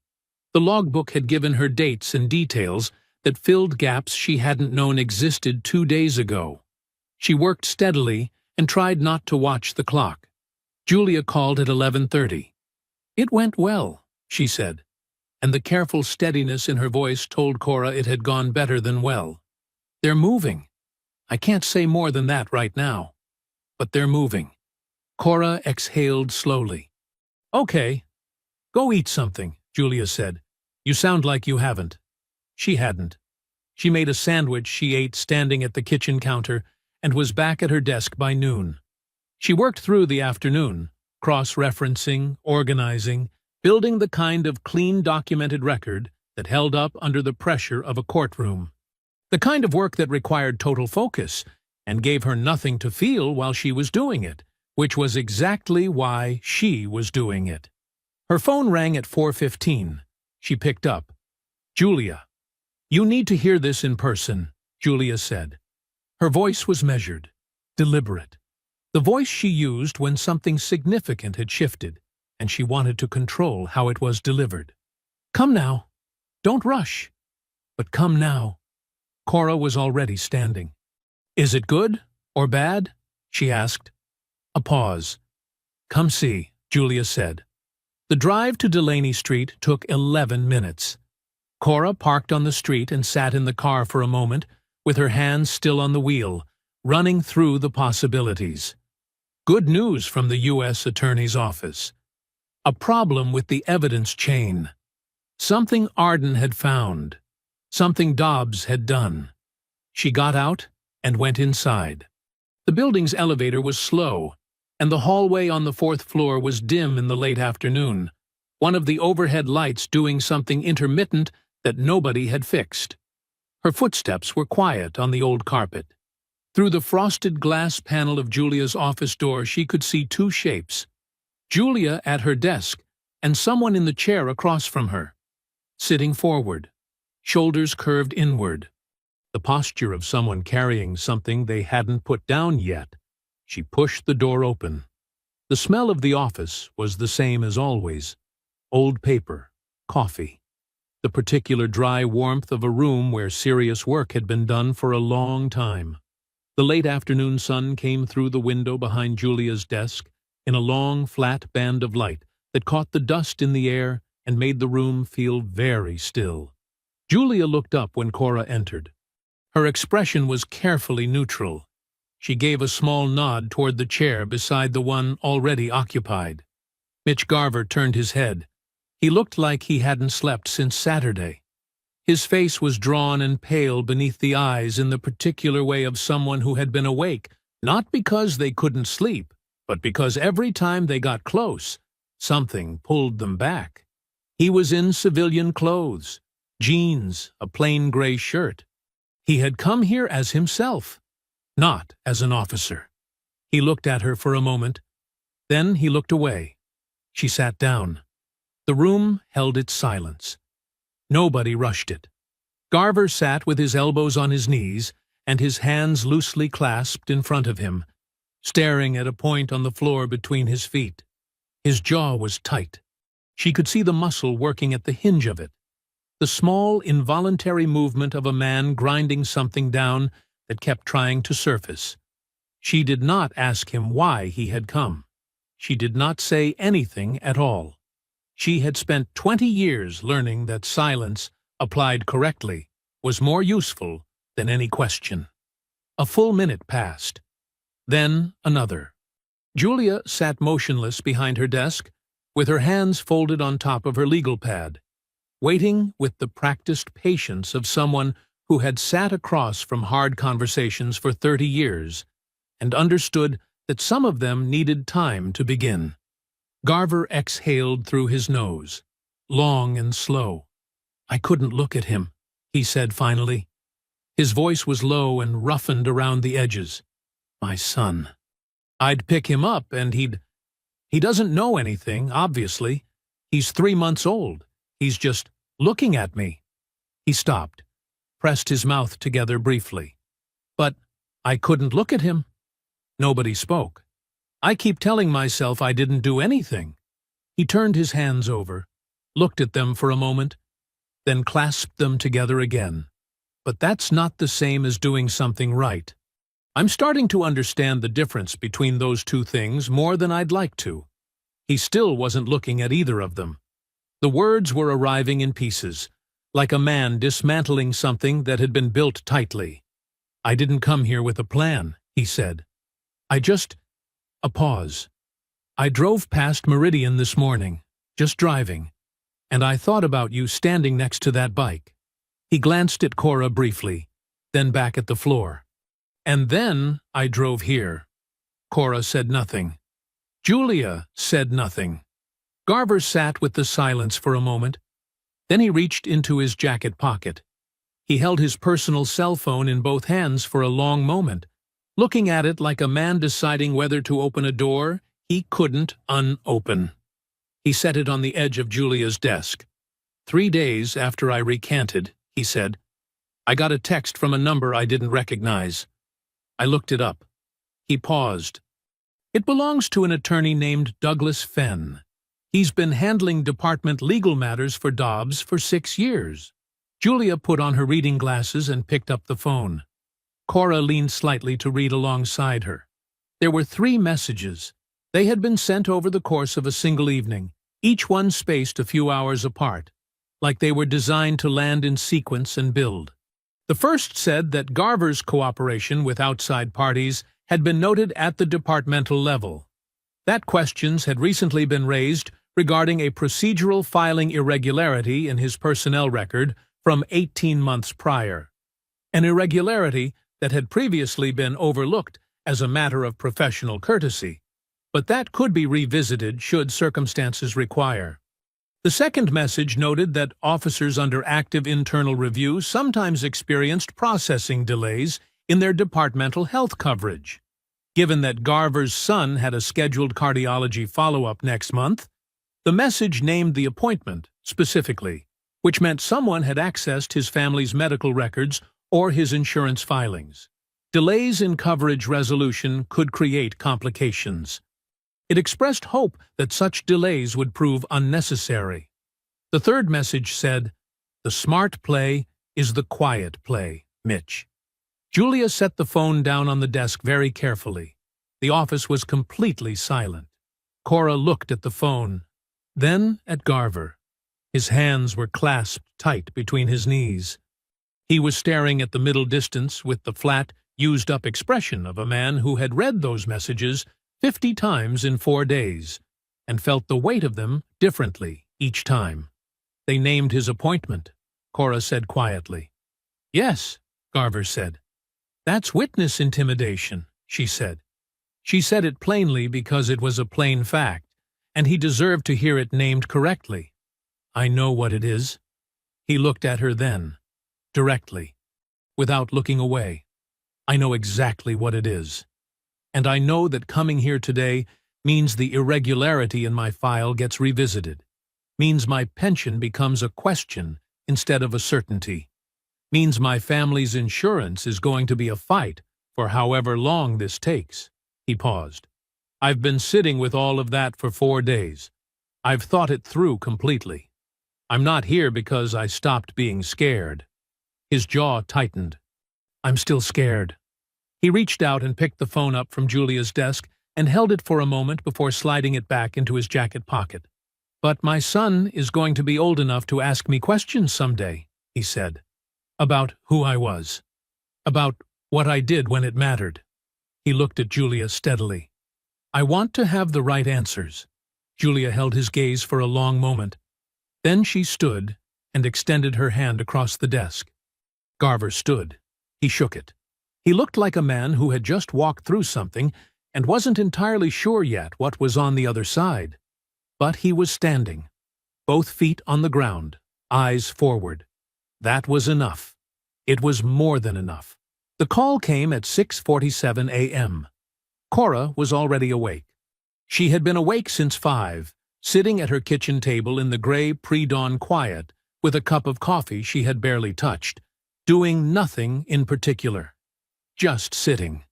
The logbook had given her dates and details that filled gaps she hadn't known existed 2 days ago. She worked steadily and tried not to watch the clock. Julia called at 11:30. "It went well," she said, and the careful steadiness in her voice told Cora it had gone better than well. "They're moving. I can't say more than that right now. But they're moving." Cora exhaled slowly. "Okay. Go eat something," Julia said. "You sound like you haven't." She hadn't. She made a sandwich she ate standing at the kitchen counter and was back at her desk by noon. She worked through the afternoon, cross-referencing, organizing, building the kind of clean documented record that held up under the pressure of a courtroom. The kind of work that required total focus and gave her nothing to feel while she was doing it, which was exactly why she was doing it. Her phone rang at 4:15. She picked up. "Julia, you need to hear this in person," Julia said. Her voice was measured, deliberate. The voice she used when something significant had shifted, and she wanted to control how it was delivered. "Come now. Don't rush. But come now." Cora was already standing. "Is it good or bad?" she asked. A pause. "Come see," Julia said. The drive to Delaney Street took 11 minutes. Cora parked on the street and sat in the car for a moment, with her hands still on the wheel, running through the possibilities. Good news from the U.S. Attorney's Office. A problem with the evidence chain. Something Arden had found. Something Dobbs had done. She got out and went inside. The building's elevator was slow, and the hallway on the 4th floor was dim in the late afternoon, one of the overhead lights doing something intermittent that nobody had fixed. Her footsteps were quiet on the old carpet. Through the frosted glass panel of Julia's office door she could see two shapes. Julia at her desk, and someone in the chair across from her. Sitting forward, shoulders curved inward. The posture of someone carrying something they hadn't put down yet. She pushed the door open. The smell of the office was the same as always. Old paper, coffee. The particular dry warmth of a room where serious work had been done for a long time. The late afternoon sun came through the window behind Julia's desk in a long, flat band of light that caught the dust in the air and made the room feel very still. Julia looked up when Cora entered. Her expression was carefully neutral. She gave a small nod toward the chair beside the one already occupied. Mitch Garver turned his head. He looked like he hadn't slept since Saturday. His face was drawn and pale beneath the eyes in the particular way of someone who had been awake, not because they couldn't sleep, but because every time they got close, something pulled them back. He was in civilian clothes, jeans, a plain gray shirt. He had come here as himself, not as an officer. He looked at her for a moment. Then he looked away. She sat down. The room held its silence. Nobody rushed it. Garver sat with his elbows on his knees and his hands loosely clasped in front of him, staring at a point on the floor between his feet. His jaw was tight. She could see the muscle working at the hinge of it. The small, involuntary movement of a man grinding something down that kept trying to surface. She did not ask him why he had come. She did not say anything at all. She had spent 20 years learning that silence, applied correctly, was more useful than any question. A full minute passed. Then another. Julia sat motionless behind her desk, with her hands folded on top of her legal pad, waiting with the practiced patience of someone who had sat across from hard conversations for 30 years and understood that some of them needed time to begin. Garver exhaled through his nose, long and slow. "I couldn't look at him," he said finally. His voice was low and roughened around the edges. "My son. I'd pick him up and he doesn't know anything, obviously. He's 3 months old. He's just looking at me." He stopped, pressed his mouth together briefly. "But I couldn't look at him." Nobody spoke. "I keep telling myself I didn't do anything." He turned his hands over, looked at them for a moment, then clasped them together again. "But that's not the same as doing something right. I'm starting to understand the difference between those two things more than I'd like to." He still wasn't looking at either of them. The words were arriving in pieces, like a man dismantling something that had been built tightly. "I didn't come here with a plan," he said. A pause. "I drove past Meridian this morning, just driving, and I thought about you standing next to that bike." He glanced at Cora briefly, then back at the floor. "And then I drove here." Cora said nothing. Julia said nothing. Garver sat with the silence for a moment. Then he reached into his jacket pocket. He held his personal cell phone in both hands for a long moment, looking at it like a man deciding whether to open a door he couldn't unopen. He set it on the edge of Julia's desk. 3 days after I recanted, he said, I got a text from a number I didn't recognize. I looked it up. He paused. It belongs to an attorney named Douglas Fenn. He's been handling department legal matters for Dobbs for 6 years. Julia put on her reading glasses and picked up the phone. Cora leaned slightly to read alongside her. There were 3 messages. They had been sent over the course of a single evening, each one spaced a few hours apart, like they were designed to land in sequence and build. The first said that Garver's cooperation with outside parties had been noted at the departmental level. That questions had recently been raised regarding a procedural filing irregularity in his personnel record from 18 months prior. An irregularity that had previously been overlooked as a matter of professional courtesy, but that could be revisited should circumstances require. The second message noted that officers under active internal review sometimes experienced processing delays in their departmental health coverage. Given that Garver's son had a scheduled cardiology follow-up next month, the message named the appointment specifically, which meant someone had accessed his family's medical records or his insurance filings. Delays in coverage resolution could create complications. It expressed hope that such delays would prove unnecessary. The third message said, "The smart play is the quiet play, Mitch." Julia set the phone down on the desk very carefully. The office was completely silent. Cora looked at the phone, then at Garver. His hands were clasped tight between his knees. He was staring at the middle distance with the flat, used-up expression of a man who had read those messages 50 times in 4 days, and felt the weight of them differently each time. "They named his appointment," Cora said quietly. "Yes," Garver said. "That's witness intimidation," she said. She said it plainly because it was a plain fact, and he deserved to hear it named correctly. "I know what it is." He looked at her then, directly, without looking away. "I know exactly what it is. And I know that coming here today means the irregularity in my file gets revisited, means my pension becomes a question instead of a certainty, means my family's insurance is going to be a fight for however long this takes." He paused. "I've been sitting with all of that for 4 days. I've thought it through completely. I'm not here because I stopped being scared." His jaw tightened. "I'm still scared." He reached out and picked the phone up from Julia's desk and held it for a moment before sliding it back into his jacket pocket. "But my son is going to be old enough to ask me questions someday," he said. "About who I was. About what I did when it mattered." He looked at Julia steadily. "I want to have the right answers." Julia held his gaze for a long moment. Then she stood and extended her hand across the desk. Garver stood. He shook it. He looked like a man who had just walked through something and wasn't entirely sure yet what was on the other side. But he was standing, both feet on the ground, eyes forward. That was enough. It was more than enough. The call came at 6:47 a.m. Cora was already awake. She had been awake since 5, sitting at her kitchen table in the gray pre-dawn quiet with a cup of coffee she had barely touched, doing nothing in particular. Just sitting,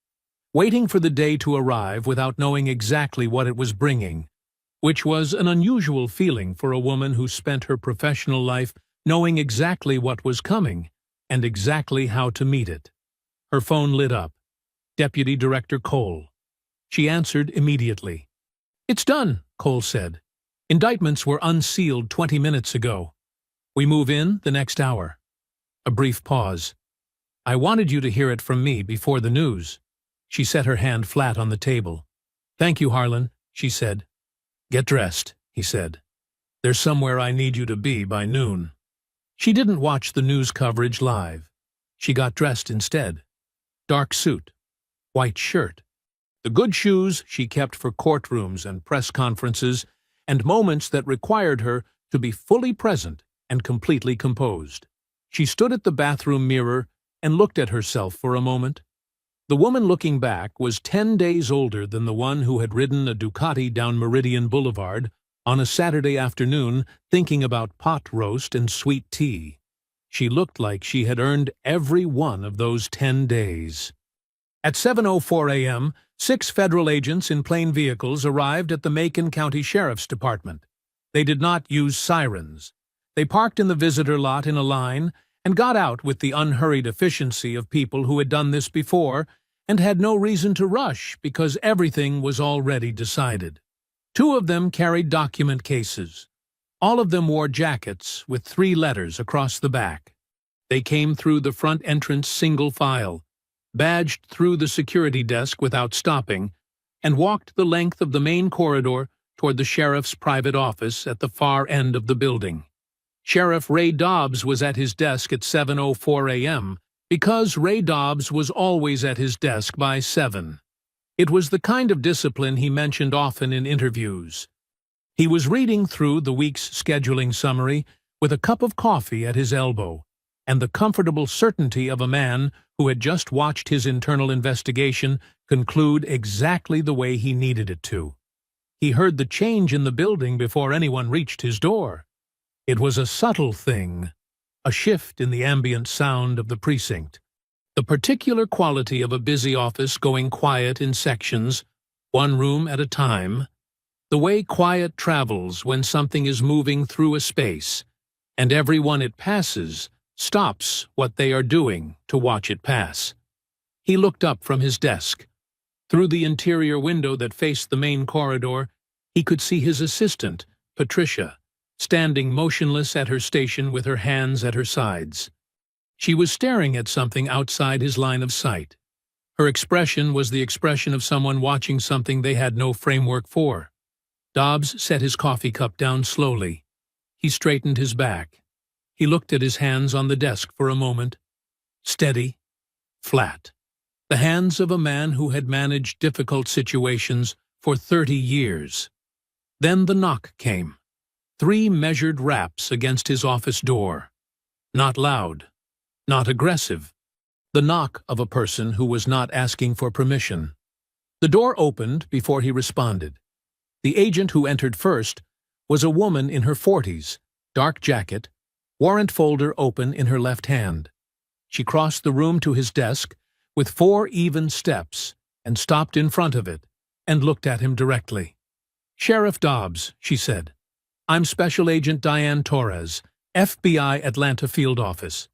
waiting for the day to arrive without knowing exactly what it was bringing, which was an unusual feeling for a woman who spent her professional life knowing exactly what was coming and exactly how to meet it. Her phone lit up. Deputy Director Cole. She answered immediately. "It's done," Cole said. "Indictments were unsealed 20 minutes ago. We move in the next hour." A brief pause. "I wanted you to hear it from me before the news." She set her hand flat on the table. "Thank you, Harlan," she said. "Get dressed," he said. "There's somewhere I need you to be by noon." She didn't watch the news coverage live. She got dressed instead. Dark suit, white shirt. The good shoes she kept for courtrooms and press conferences and moments that required her to be fully present and completely composed. She stood at the bathroom mirror and looked at herself for a moment. The woman looking back was 10 days older than the one who had ridden a Ducati down Meridian Boulevard on a Saturday afternoon thinking about pot roast and sweet tea. She looked like she had earned every one of those 10 days. At 7:04 a.m., 6 federal agents in plain vehicles arrived at the Macon County Sheriff's Department. They did not use sirens. They parked in the visitor lot in a line and got out with the unhurried efficiency of people who had done this before and had no reason to rush because everything was already decided. Two of them carried document cases. All of them wore jackets with 3 letters across the back. They came through the front entrance single file, badged through the security desk without stopping, and walked the length of the main corridor toward the sheriff's private office at the far end of the building. Sheriff Ray Dobbs was at his desk at 7:04 a.m. because Ray Dobbs was always at his desk by 7. It was the kind of discipline he mentioned often in interviews. He was reading through the week's scheduling summary with a cup of coffee at his elbow and the comfortable certainty of a man who had just watched his internal investigation conclude exactly the way he needed it to. He heard the change in the building before anyone reached his door. It was a subtle thing, a shift in the ambient sound of the precinct. The particular quality of a busy office going quiet in sections, one room at a time, the way quiet travels when something is moving through a space, and everyone it passes stops what they are doing to watch it pass. He looked up from his desk. Through the interior window that faced the main corridor, he could see his assistant, Patricia, standing motionless at her station with her hands at her sides. She was staring at something outside his line of sight. Her expression was the expression of someone watching something they had no framework for. Dobbs set his coffee cup down slowly. He straightened his back. He looked at his hands on the desk for a moment. Steady, flat. The hands of a man who had managed difficult situations for 30 years. Then the knock came. 3 measured raps against his office door. Not loud. Not aggressive. The knock of a person who was not asking for permission. The door opened before he responded. The agent who entered first was a woman in her 40s, dark jacket, warrant folder open in her left hand. She crossed the room to his desk with 4 even steps and stopped in front of it and looked at him directly. "Sheriff Dobbs," she said. "I'm Special Agent Diane Torres, FBI Atlanta Field Office.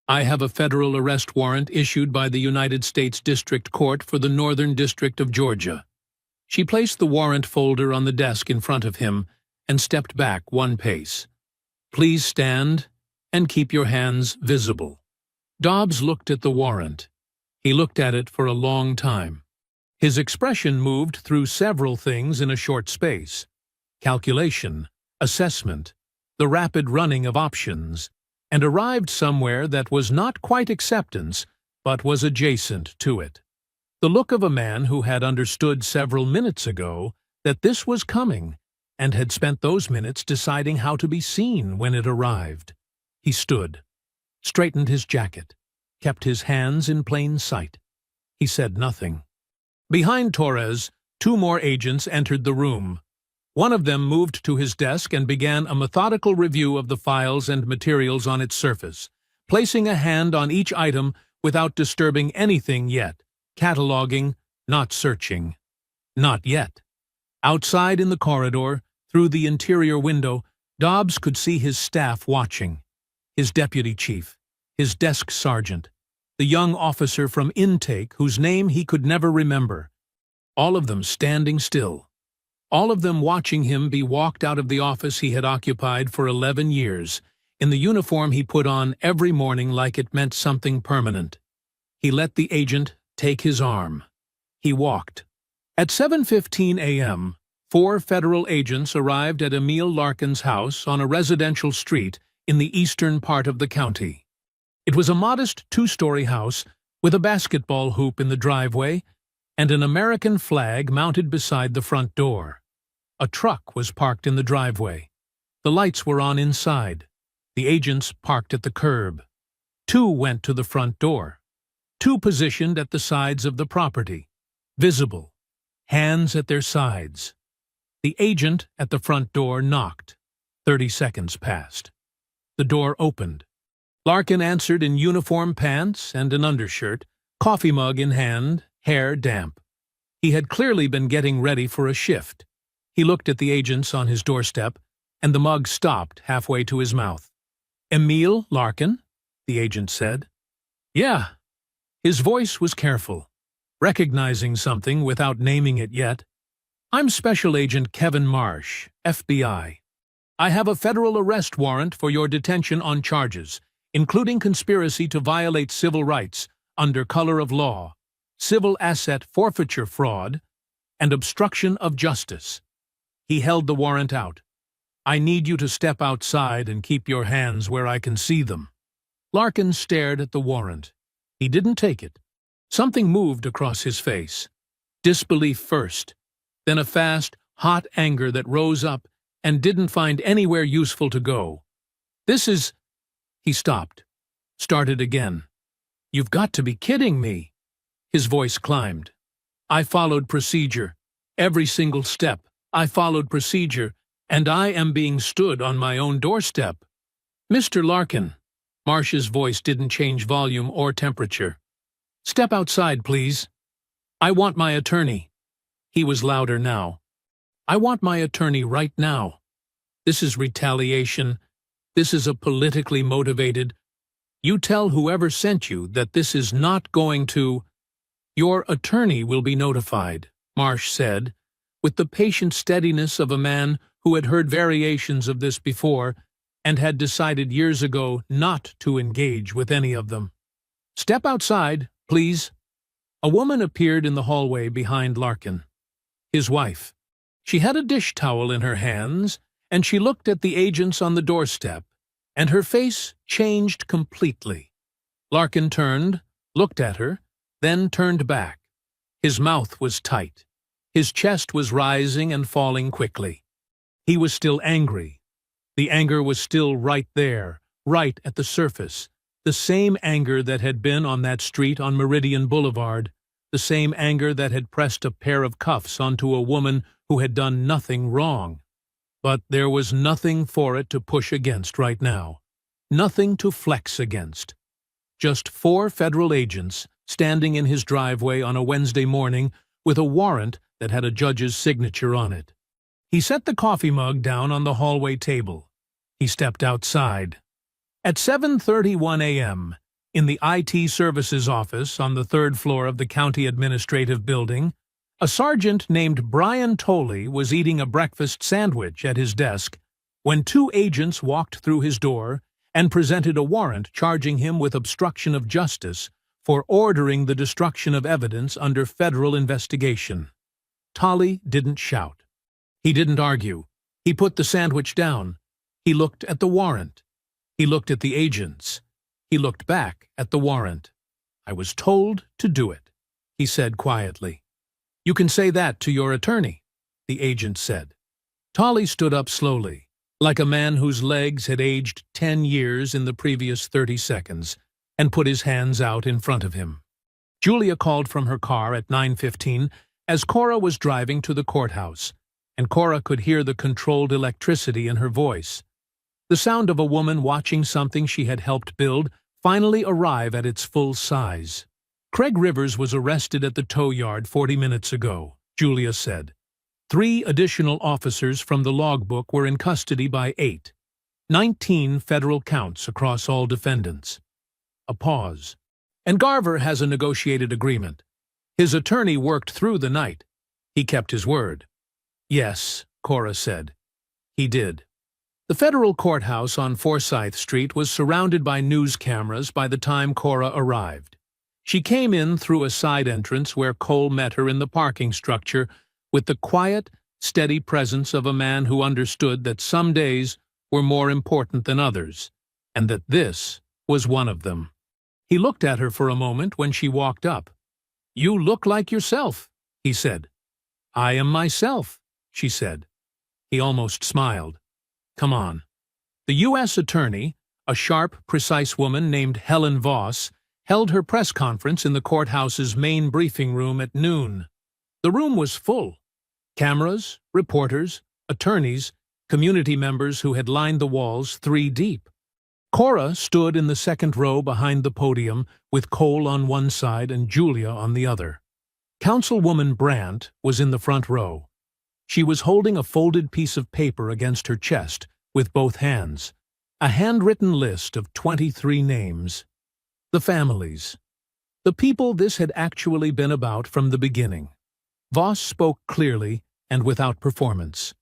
I have a federal arrest warrant issued by the United States District Court for the Northern District of Georgia." She placed the warrant folder on the desk in front of him and stepped back 1 pace. "Please stand and keep your hands visible." Dobbs looked at the warrant. He looked at it for a long time. His expression moved through several things in a short space. Calculation, assessment, the rapid running of options, and arrived somewhere that was not quite acceptance, but was adjacent to it. The look of a man who had understood several minutes ago that this was coming and had spent those minutes deciding how to be seen when it arrived. He stood, straightened his jacket, kept his hands in plain sight. He said nothing. Behind Torres, 2 more agents entered the room. One of them moved to his desk and began a methodical review of the files and materials on its surface, placing a hand on each item without disturbing anything yet, cataloging, not searching. Not yet. Outside in the corridor, through the interior window, Dobbs could see his staff watching. His deputy chief, his desk sergeant, the young officer from intake whose name he could never remember. All of them standing still. All of them watching him be walked out of the office he had occupied for 11 years, in the uniform he put on every morning like it meant something permanent. He let the agent take his arm. He walked. At 7:15 a.m., 4 federal agents arrived at Emil Larkin's house on a residential street in the eastern part of the county. It was a modest 2-story house with a basketball hoop in the driveway and an American flag mounted beside the front door. A truck was parked in the driveway. The lights were on inside. The agents parked at the curb. 2 went to the front door. 2 positioned at the sides of the property, visible, hands at their sides. The agent at the front door knocked. 30 seconds passed. The door opened. Larkin answered in uniform pants and an undershirt, coffee mug in hand, hair damp. He had clearly been getting ready for a shift. He looked at the agents on his doorstep, and the mug stopped halfway to his mouth. "Emil Larkin?" the agent said. "Yeah." His voice was careful, recognizing something without naming it yet. I'm Special Agent Kevin Marsh, FBI. I have a federal arrest warrant for your detention on charges, including conspiracy to violate civil rights under color of law, civil asset forfeiture fraud, and obstruction of justice. He held the warrant out. I need you to step outside and keep your hands where I can see them. Larkin stared at the warrant. He didn't take it. Something moved across his face. Disbelief first, then a fast, hot anger that rose up and didn't find anywhere useful to go. This is... He stopped. Started again. You've got to be kidding me. His voice climbed. I followed procedure. Every single step. I followed procedure, and I am being stood on my own doorstep. Mr. Larkin. Marsh's voice didn't change volume or temperature. Step outside, please. I want my attorney. He was louder now. I want my attorney right now. This is retaliation. This is a politically motivated. You tell whoever sent you that this is not going to... Your attorney will be notified, Marsh said, with the patient steadiness of a man who had heard variations of this before and had decided years ago not to engage with any of them. Step outside, please. A woman appeared in the hallway behind Larkin. His wife. She had a dish towel in her hands, and she looked at the agents on the doorstep, and her face changed completely. Larkin turned, looked at her, then turned back. His mouth was tight. His chest was rising and falling quickly. He was still angry. The anger was still right there, right at the surface, the same anger that had been on that street on Meridian Boulevard, the same anger that had pressed a pair of cuffs onto a woman who had done nothing wrong. But there was nothing for it to push against right now, nothing to flex against. Just 4 federal agents standing in his driveway on a Wednesday morning with a warrant that had a judge's signature on it. He set the coffee mug down on the hallway table. He stepped outside. At 7:31 a.m., in the IT services office on the 3rd floor of the county administrative building, a sergeant named Brian Tolley was eating a breakfast sandwich at his desk when 2 agents walked through his door and presented a warrant charging him with obstruction of justice for ordering the destruction of evidence under federal investigation. Tolley didn't shout. He didn't argue. He put the sandwich down. He looked at the warrant. He looked at the agents. He looked back at the warrant. I was told to do it, he said quietly. You can say that to your attorney, the agent said. Tolley stood up slowly, like a man whose legs had aged 10 years in the previous 30 seconds, and put his hands out in front of him. Julia called from her car at 9:15 as Cora was driving to the courthouse, and Cora could hear the controlled electricity in her voice. The sound of a woman watching something she had helped build finally arrive at its full size. Craig Rivers was arrested at the tow yard 40 minutes ago, Julia said. 3 additional officers from the logbook were in custody by 8. 19 federal counts across all defendants. A pause. And Garver has a negotiated agreement. His attorney worked through the night. He kept his word. Yes, Cora said. He did. The federal courthouse on Forsyth Street was surrounded by news cameras by the time Cora arrived. She came in through a side entrance where Cole met her in the parking structure with the quiet, steady presence of a man who understood that some days were more important than others, and that this was one of them. He looked at her for a moment when she walked up. You look like yourself, he said. I am myself, she said. He almost smiled. Come on. The U.S. attorney, a sharp, precise woman named Helen Voss, held her press conference in the courthouse's main briefing room at noon. The room was full. Cameras, reporters, attorneys, community members who had lined the walls 3 deep. Cora stood in the 2nd row behind the podium with Cole on one side and Julia on the other. Councilwoman Brandt was in the front row. She was holding a folded piece of paper against her chest with both hands, a handwritten list of 23 names. The families. The people this had actually been about from the beginning. Voss spoke clearly and without performance.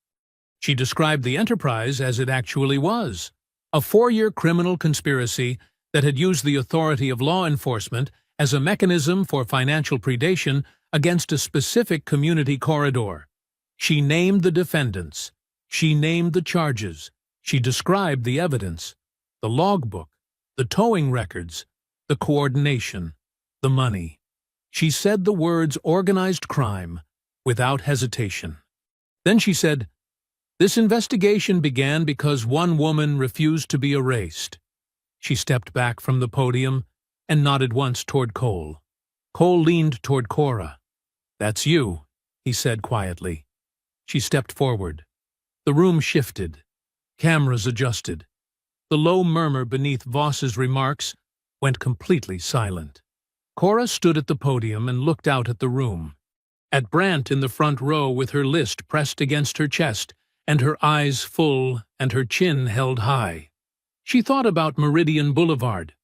She described the enterprise as it actually was, a 4-year criminal conspiracy that had used the authority of law enforcement as a mechanism for financial predation against a specific community corridor. She named the defendants. She named the charges. She described the evidence, the logbook, the towing records, the coordination, the money. She said the words organized crime without hesitation. Then she said, "This investigation began because one woman refused to be erased." She stepped back from the podium and nodded once toward Cole. Cole leaned toward Cora. "That's you," he said quietly. She stepped forward. The room shifted. Cameras adjusted. The low murmur beneath Voss's remarks went completely silent. Cora stood at the podium and looked out at the room. At Brandt in the front row with her list pressed against her chest and her eyes full and her chin held high. She thought about Meridian Boulevard,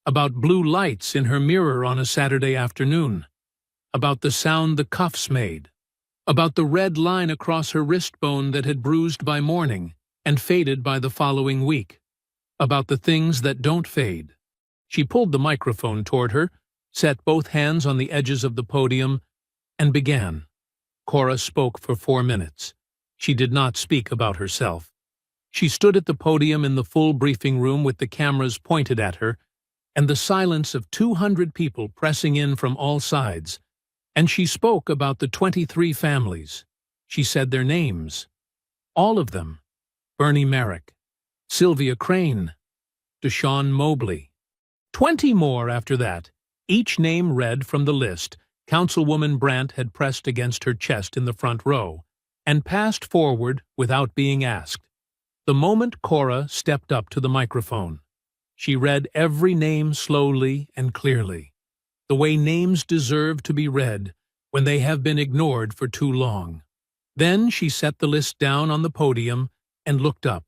about blue lights in her mirror on a Saturday afternoon, about the sound the cuffs made, about the red line across her wrist bone that had bruised by morning and faded by the following week, about the things that don't fade. She pulled the microphone toward her, set both hands on the edges of the podium, and began. Cora spoke for 4 minutes. She did not speak about herself. She stood at the podium in the full briefing room with the cameras pointed at her, and the silence of 200 people pressing in from all sides, and she spoke about the 23 families. She said their names. All of them. Bernie Merrick, Sylvia Crane, Deshaun Mobley. 20 more after that, each name read from the list. Councilwoman Brandt had pressed against her chest in the front row, and passed forward without being asked. The moment Cora stepped up to the microphone, she read every name slowly and clearly, the way names deserve to be read when they have been ignored for too long. Then she set the list down on the podium and looked up.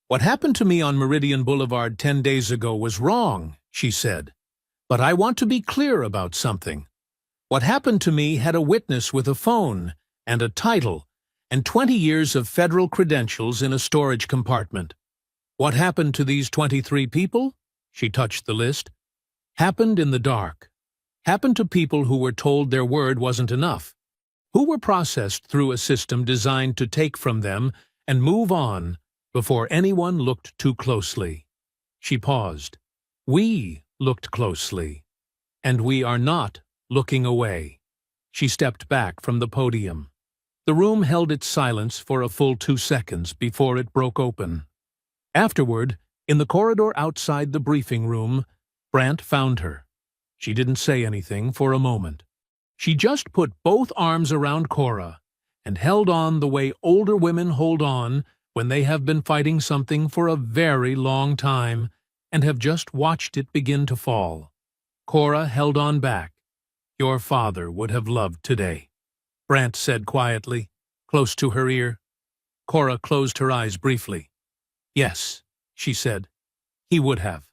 "What happened to me on Meridian Boulevard 10 days ago was wrong," she said. "But I want to be clear about something. What happened to me had a witness with a phone and a title and 20 years of federal credentials in a storage compartment. What happened to these 23 people?" She touched the list. "Happened in the dark. Happened to people who were told their word wasn't enough, who were processed through a system designed to take from them and move on before anyone looked too closely." She paused. "We looked closely, and we are not looking away." She stepped back from the podium. The room held its silence for a full 2 seconds before it broke open. Afterward, in the corridor outside the briefing room, Brandt found her. She didn't say anything for a moment. She just put both arms around Cora and held on the way older women hold on when they have been fighting something for a very long time and have just watched it begin to fall. Cora held on back. "Your father would have loved today," Brandt said quietly, close to her ear. Cora closed her eyes briefly. "Yes," she said, "he would have."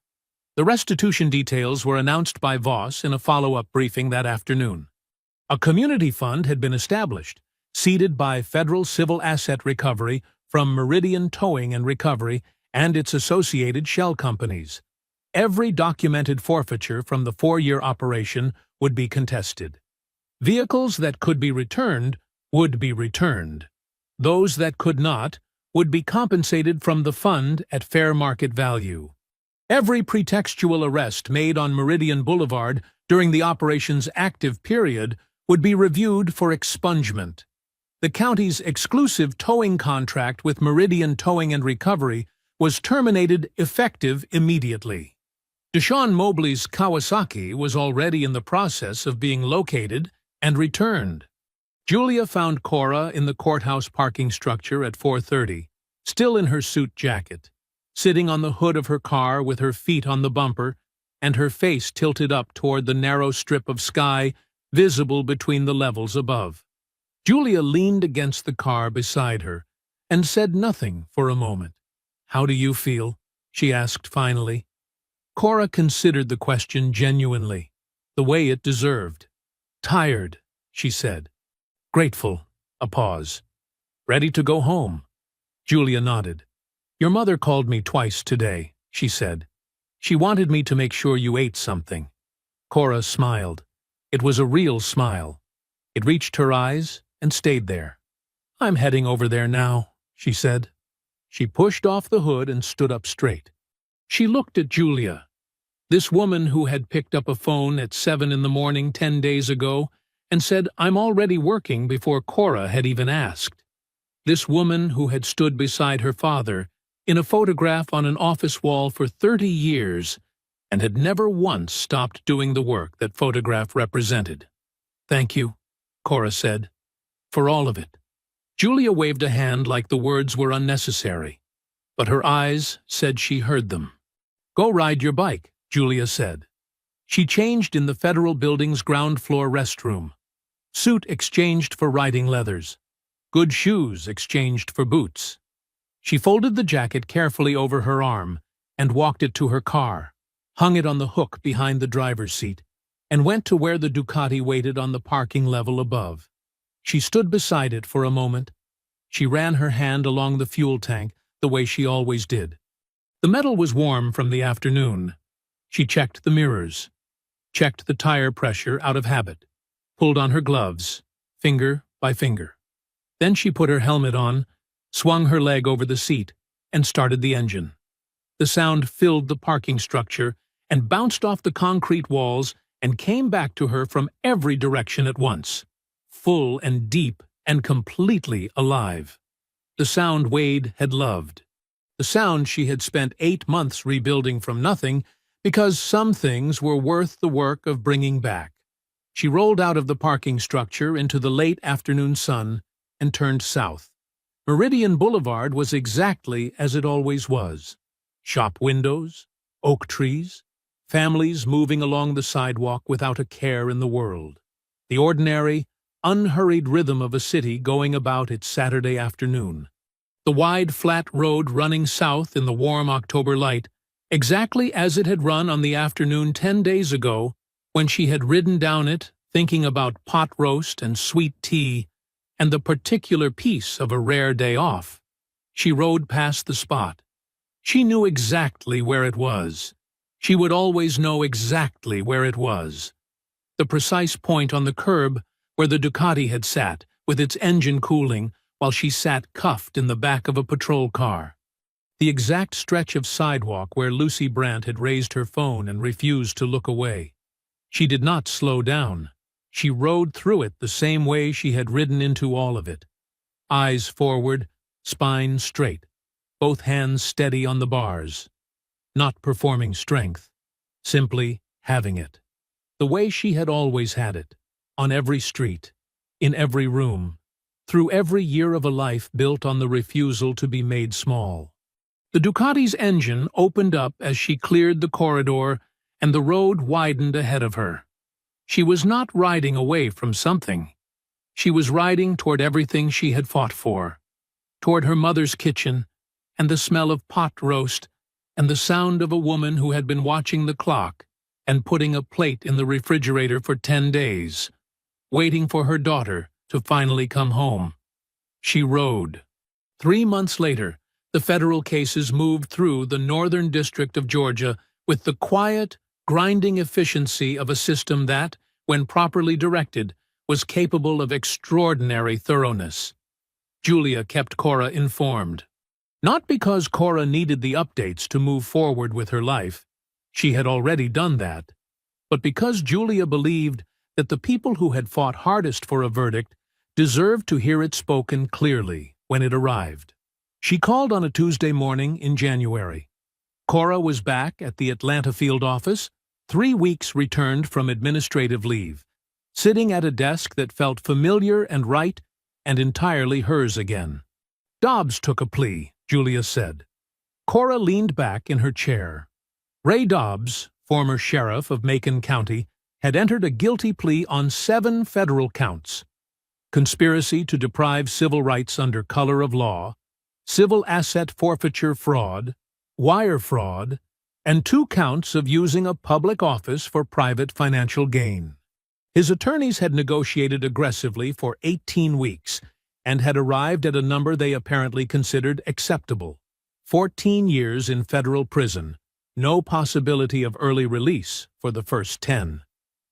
The restitution details were announced by Voss in a follow-up briefing that afternoon. A community fund had been established, seeded by federal civil asset recovery from Meridian Towing and Recovery and its associated shell companies. Every documented forfeiture from the 4-year operation would be contested. Vehicles that could be returned would be returned. Those that could not would be compensated from the fund at fair market value. Every pretextual arrest made on Meridian Boulevard during the operation's active period would be reviewed for expungement. The county's exclusive towing contract with Meridian Towing and Recovery was terminated effective immediately. Deshaun Mobley's Kawasaki was already in the process of being located and returned. Julia found Cora in the courthouse parking structure at 4:30, still in her suit jacket, sitting on the hood of her car with her feet on the bumper and her face tilted up toward the narrow strip of sky visible between the levels above. Julia leaned against the car beside her and said nothing for a moment. "How do you feel?" she asked finally. Cora considered the question genuinely, the way it deserved. "Tired," she said. "Grateful." A pause. Ready to go home? Julia nodded. Your mother called me twice today, she said. She wanted me to make sure you ate something. Cora smiled. It was a real smile. It reached her eyes and stayed there. I'm heading over there now, she said. She pushed off the hood and stood up straight. She looked at Julia, this woman who had picked up a phone at 7 in the morning 10 days ago and said, I'm already working before Cora had even asked. This woman who had stood beside her father in a photograph on an office wall for 30 years and had never once stopped doing the work that photograph represented. Thank you, Cora said, for all of it. Julia waved a hand like the words were unnecessary, but her eyes said she heard them. Go ride your bike, Julia said. She changed in the Federal Building's ground-floor restroom. Suit exchanged for riding leathers. Good shoes exchanged for boots. She folded the jacket carefully over her arm and walked it to her car, hung it on the hook behind the driver's seat, and went to where the Ducati waited on the parking level above. She stood beside it for a moment. She ran her hand along the fuel tank the way she always did. The metal was warm from the afternoon. She checked the mirrors, checked the tire pressure out of habit, pulled on her gloves, finger by finger. Then she put her helmet on, swung her leg over the seat, and started the engine. The sound filled the parking structure and bounced off the concrete walls and came back to her from every direction at once, full and deep and completely alive. The sound Wade had loved. The sound she had spent 8 months rebuilding from nothing because some things were worth the work of bringing back. She rolled out of the parking structure into the late afternoon sun and turned south. Meridian Boulevard was exactly as it always was. Shop windows, oak trees, families moving along the sidewalk without a care in the world. The ordinary, unhurried rhythm of a city going about its Saturday afternoon. The wide, flat road running south in the warm October light, exactly as it had run on the afternoon 10 days ago, when she had ridden down it, thinking about pot roast and sweet tea, and the particular piece of a rare day off. She rode past the spot. She knew exactly where it was. She would always know exactly where it was. The precise point on the curb where the Ducati had sat, with its engine cooling, while she sat cuffed in the back of a patrol car. The exact stretch of sidewalk where Lucy Brandt had raised her phone and refused to look away. She did not slow down. She rode through it the same way she had ridden into all of it. Eyes forward, spine straight, both hands steady on the bars. Not performing strength, simply having it. The way she had always had it, on every street, in every room, through every year of a life built on the refusal to be made small. The Ducati's engine opened up as she cleared the corridor and the road widened ahead of her. She was not riding away from something. She was riding toward everything she had fought for, toward her mother's kitchen and the smell of pot roast and the sound of a woman who had been watching the clock and putting a plate in the refrigerator for 10 days, waiting for her daughter to finally come home. She rode. 3 months later, the federal cases moved through the Northern District of Georgia with the quiet, grinding efficiency of a system that, when properly directed, was capable of extraordinary thoroughness. Julia kept Cora informed. Not because Cora needed the updates to move forward with her life, she had already done that, but because Julia believed that the people who had fought hardest for a verdict deserved to hear it spoken clearly when it arrived. She called on a Tuesday morning in January. Cora was back at the Atlanta field office, 3 weeks returned from administrative leave, sitting at a desk that felt familiar and right and entirely hers again. Dobbs took a plea, Julia said. Cora leaned back in her chair. Ray Dobbs, former sheriff of Macon County, had entered a guilty plea on 7 federal counts: conspiracy to deprive civil rights under color of law, civil asset forfeiture fraud, wire fraud, and 2 counts of using a public office for private financial gain. His attorneys had negotiated aggressively for 18 weeks, and had arrived at a number they apparently considered acceptable. 14 years in federal prison, no possibility of early release for the first 10.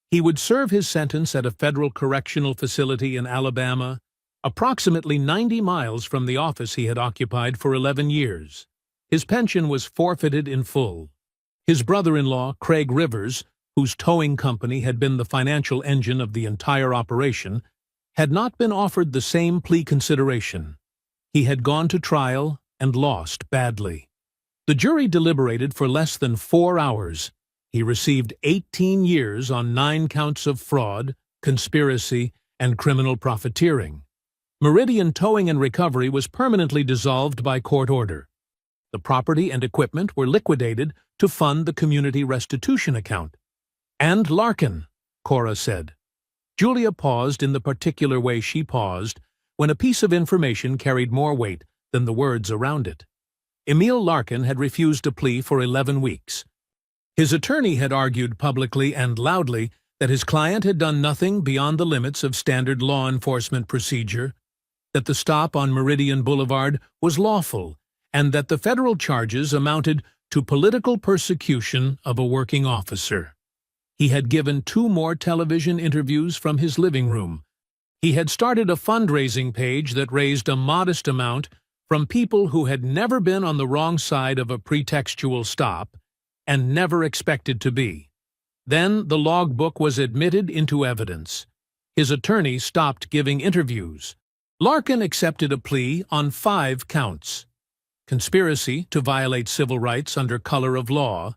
He would serve his sentence at a federal correctional facility in Alabama, approximately 90 miles from the office he had occupied for 11 years. His pension was forfeited in full. His brother-in-law, Craig Rivers, whose towing company had been the financial engine of the entire operation, had not been offered the same plea consideration. He had gone to trial and lost badly. The jury deliberated for less than 4 hours. He received 18 years on 9 counts of fraud, conspiracy, and criminal profiteering. Meridian Towing and Recovery was permanently dissolved by court order. The property and equipment were liquidated to fund the community restitution account. "And Larkin," Cora said. Julia paused in the particular way she paused when a piece of information carried more weight than the words around it. Emil Larkin had refused a plea for 11 weeks. His attorney had argued publicly and loudly that his client had done nothing beyond the limits of standard law enforcement procedure, that the stop on Meridian Boulevard was lawful, and that the federal charges amounted to political persecution of a working officer. He had given 2 more television interviews from his living room. He had started a fundraising page that raised a modest amount from people who had never been on the wrong side of a pretextual stop and never expected to be. Then the logbook was admitted into evidence. His attorney stopped giving interviews. Larkin accepted a plea on 5 counts: conspiracy to violate civil rights under color of law,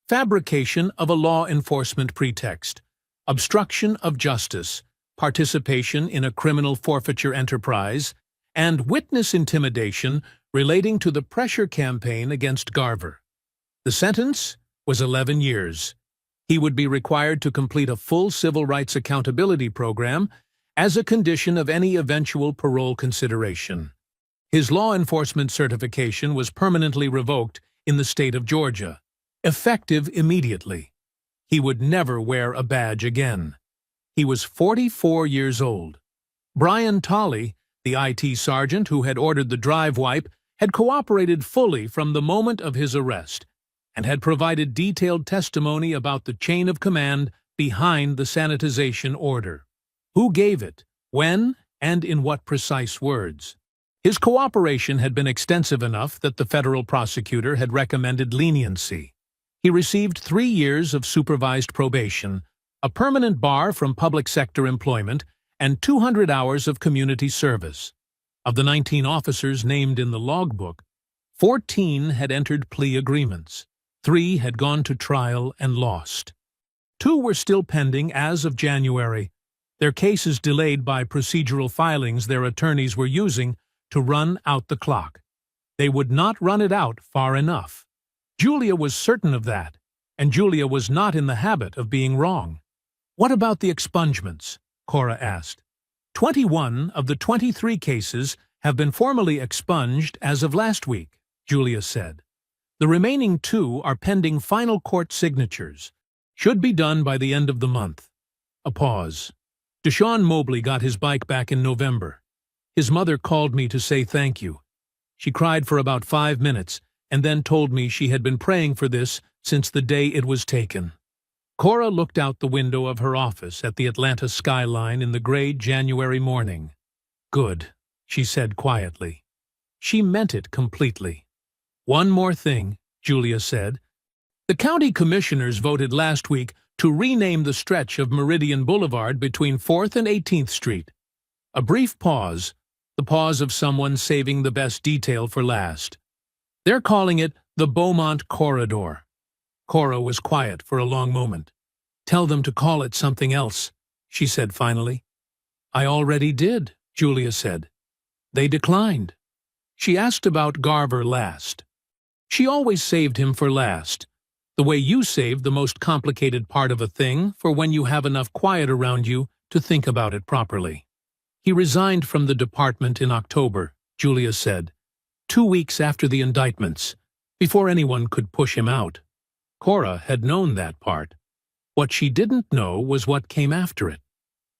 fabrication of a law enforcement pretext, obstruction of justice, participation in a criminal forfeiture enterprise, and witness intimidation relating to the pressure campaign against Garver. The sentence was 11 years. He would be required to complete a full civil rights accountability program as a condition of any eventual parole consideration. His law enforcement certification was permanently revoked in the state of Georgia, effective immediately. He would never wear a badge again. He was 44 years old. Brian Tolley, the IT sergeant who had ordered the drive wipe, had cooperated fully from the moment of his arrest and had provided detailed testimony about the chain of command behind the sanitization order. Who gave it, when, and in what precise words? His cooperation had been extensive enough that the federal prosecutor had recommended leniency. He received 3 years of supervised probation, a permanent bar from public sector employment, and 200 hours of community service. Of the 19 officers named in the logbook, 14 had entered plea agreements. 3 had gone to trial and lost. 2 were still pending as of January, their cases delayed by procedural filings their attorneys were using to run out the clock. They would not run it out far enough. Julia was certain of that, and Julia was not in the habit of being wrong. "What about the expungements?" Cora asked. 21 of the 23 cases have been formally expunged as of last week, Julia said. The remaining 2 are pending final court signatures. Should be done by the end of the month. A pause. Deshaun Mobley got his bike back in November. His mother called me to say thank you. She cried for about 5 minutes and then told me she had been praying for this since the day it was taken. Cora looked out the window of her office at the Atlanta skyline in the gray January morning. "Good," she said quietly. She meant it completely. "One more thing," Julia said. "The county commissioners voted last week to rename the stretch of Meridian Boulevard between 4th and 18th Street. A brief pause, the pause of someone saving the best detail for last. They're calling it the Beaumont Corridor." Cora was quiet for a long moment. "Tell them to call it something else," she said finally. "I already did," Julia said. "They declined." She asked about Garver last. She always saved him for last, the way you save the most complicated part of a thing for when you have enough quiet around you to think about it properly. "He resigned from the department in October," Julia said, 2 weeks after the indictments, before anyone could push him out. Cora had known that part. What she didn't know was what came after it.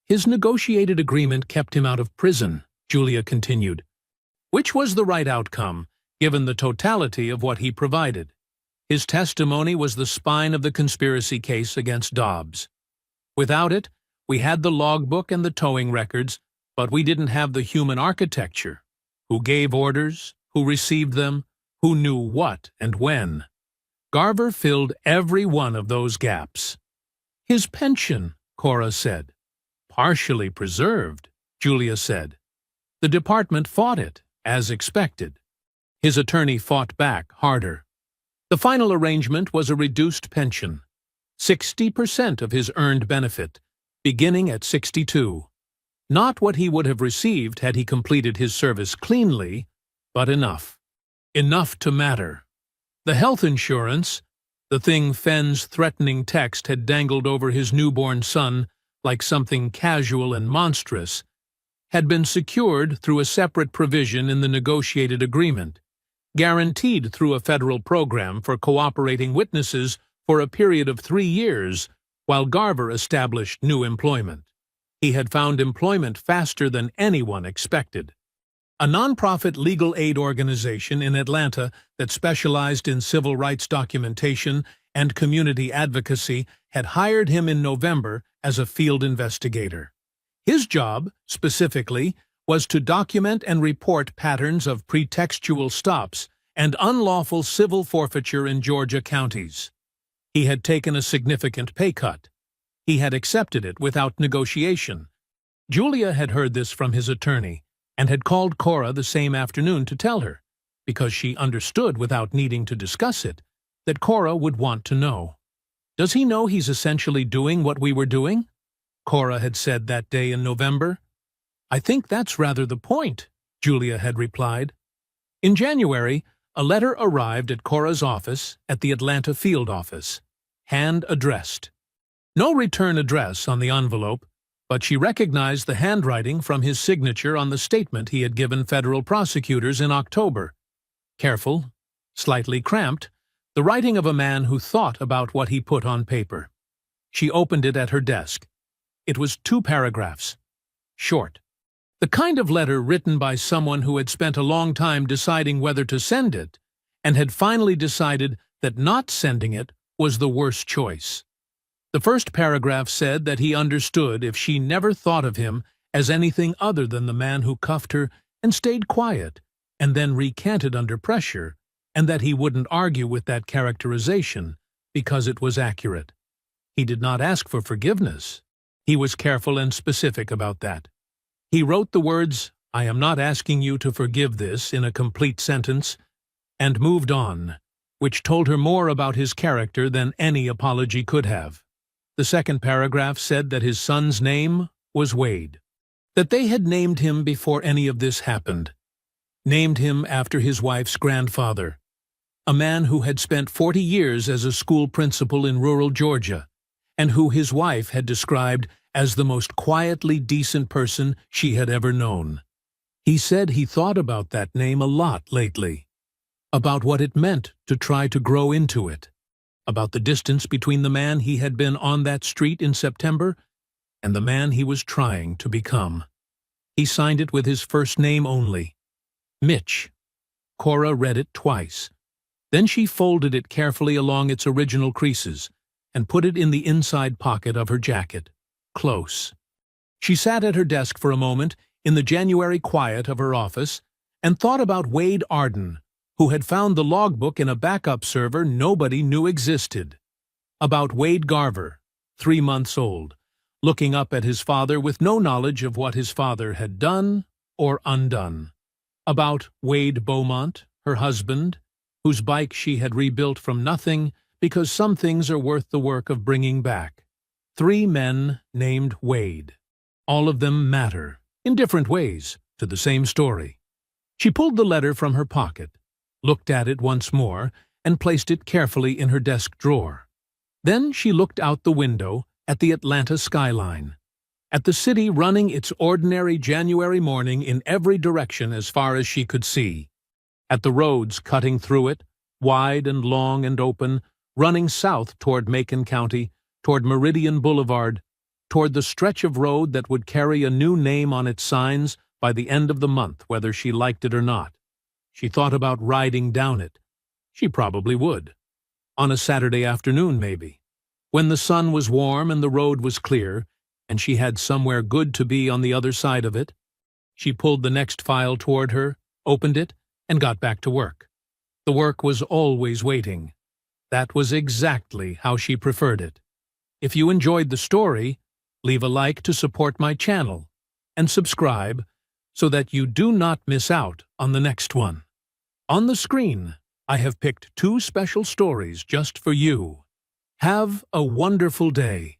His negotiated agreement kept him out of prison, Julia continued. Which was the right outcome, given the totality of what he provided. His testimony was the spine of the conspiracy case against Dobbs. Without it, we had the logbook and the towing records, but we didn't have the human architecture. Who gave orders, who received them, who knew what and when. Garver filled every one of those gaps. His pension, Cora said. Partially preserved, Julia said. The department fought it, as expected. His attorney fought back harder. The final arrangement was a reduced pension, 60% of his earned benefit, beginning at 62. Not what he would have received had he completed his service cleanly, but enough. Enough to matter. The health insurance, the thing Fenn's threatening text had dangled over his newborn son like something casual and monstrous, had been secured through a separate provision in the negotiated agreement, guaranteed through a federal program for cooperating witnesses for a period of 3 years while Garver established new employment. He had found employment faster than anyone expected. A nonprofit legal aid organization in Atlanta that specialized in civil rights documentation and community advocacy had hired him in November as a field investigator. His job, specifically, was to document and report patterns of pretextual stops and unlawful civil forfeiture in Georgia counties. He had taken a significant pay cut. He had accepted it without negotiation. Julia had heard this from his attorney and had called Cora the same afternoon to tell her, because she understood without needing to discuss it, that Cora would want to know. Does he know he's essentially doing what we were doing? Cora had said that day in November. I think that's rather the point, Julia had replied. In January, a letter arrived at Cora's office at the Atlanta field office, hand-addressed. No return address on the envelope, but she recognized the handwriting from his signature on the statement he had given federal prosecutors in October. Careful, slightly cramped, the writing of a man who thought about what he put on paper. She opened it at her desk. It was 2 paragraphs. Short. The kind of letter written by someone who had spent a long time deciding whether to send it, and had finally decided that not sending it was the worst choice. The first paragraph said that he understood if she never thought of him as anything other than the man who cuffed her and stayed quiet, and then recanted under pressure, and that he wouldn't argue with that characterization because it was accurate. He did not ask for forgiveness. He was careful and specific about that. He wrote the words, "I am not asking you to forgive this," in a complete sentence, and moved on, which told her more about his character than any apology could have. The second paragraph said that his son's name was Wade, that they had named him before any of this happened, named him after his wife's grandfather, a man who had spent 40 years as a school principal in rural Georgia, and who his wife had described as the most quietly decent person she had ever known. He said he thought about that name a lot lately, about what it meant to try to grow into it, about the distance between the man he had been on that street in September and the man he was trying to become. He signed it with his first name only, Mitch. Cora read it twice. Then she folded it carefully along its original creases and put it in the inside pocket of her jacket, close. She sat at her desk for a moment in the January quiet of her office and thought about Wade Arden, who had found the logbook in a backup server nobody knew existed. About Wade Garver, 3 months old, looking up at his father with no knowledge of what his father had done or undone. About Wade Beaumont, her husband, whose bike she had rebuilt from nothing because some things are worth the work of bringing back. 3 men named Wade. All of them matter, in different ways, to the same story. She pulled the letter from her pocket, looked at it once more, and placed it carefully in her desk drawer. Then she looked out the window at the Atlanta skyline, at the city running its ordinary January morning in every direction as far as she could see, at the roads cutting through it, wide and long and open, running south toward Macon County, toward Meridian Boulevard, toward the stretch of road that would carry a new name on its signs by the end of the month, whether she liked it or not. She thought about riding down it. She probably would. On a Saturday afternoon, maybe. When the sun was warm and the road was clear, and she had somewhere good to be on the other side of it, she pulled the next file toward her, opened it, and got back to work. The work was always waiting. That was exactly how she preferred it. If you enjoyed the story, leave a like to support my channel, and subscribe so that you do not miss out on the next one. On the screen, I have picked 2 special stories just for you. Have a wonderful day.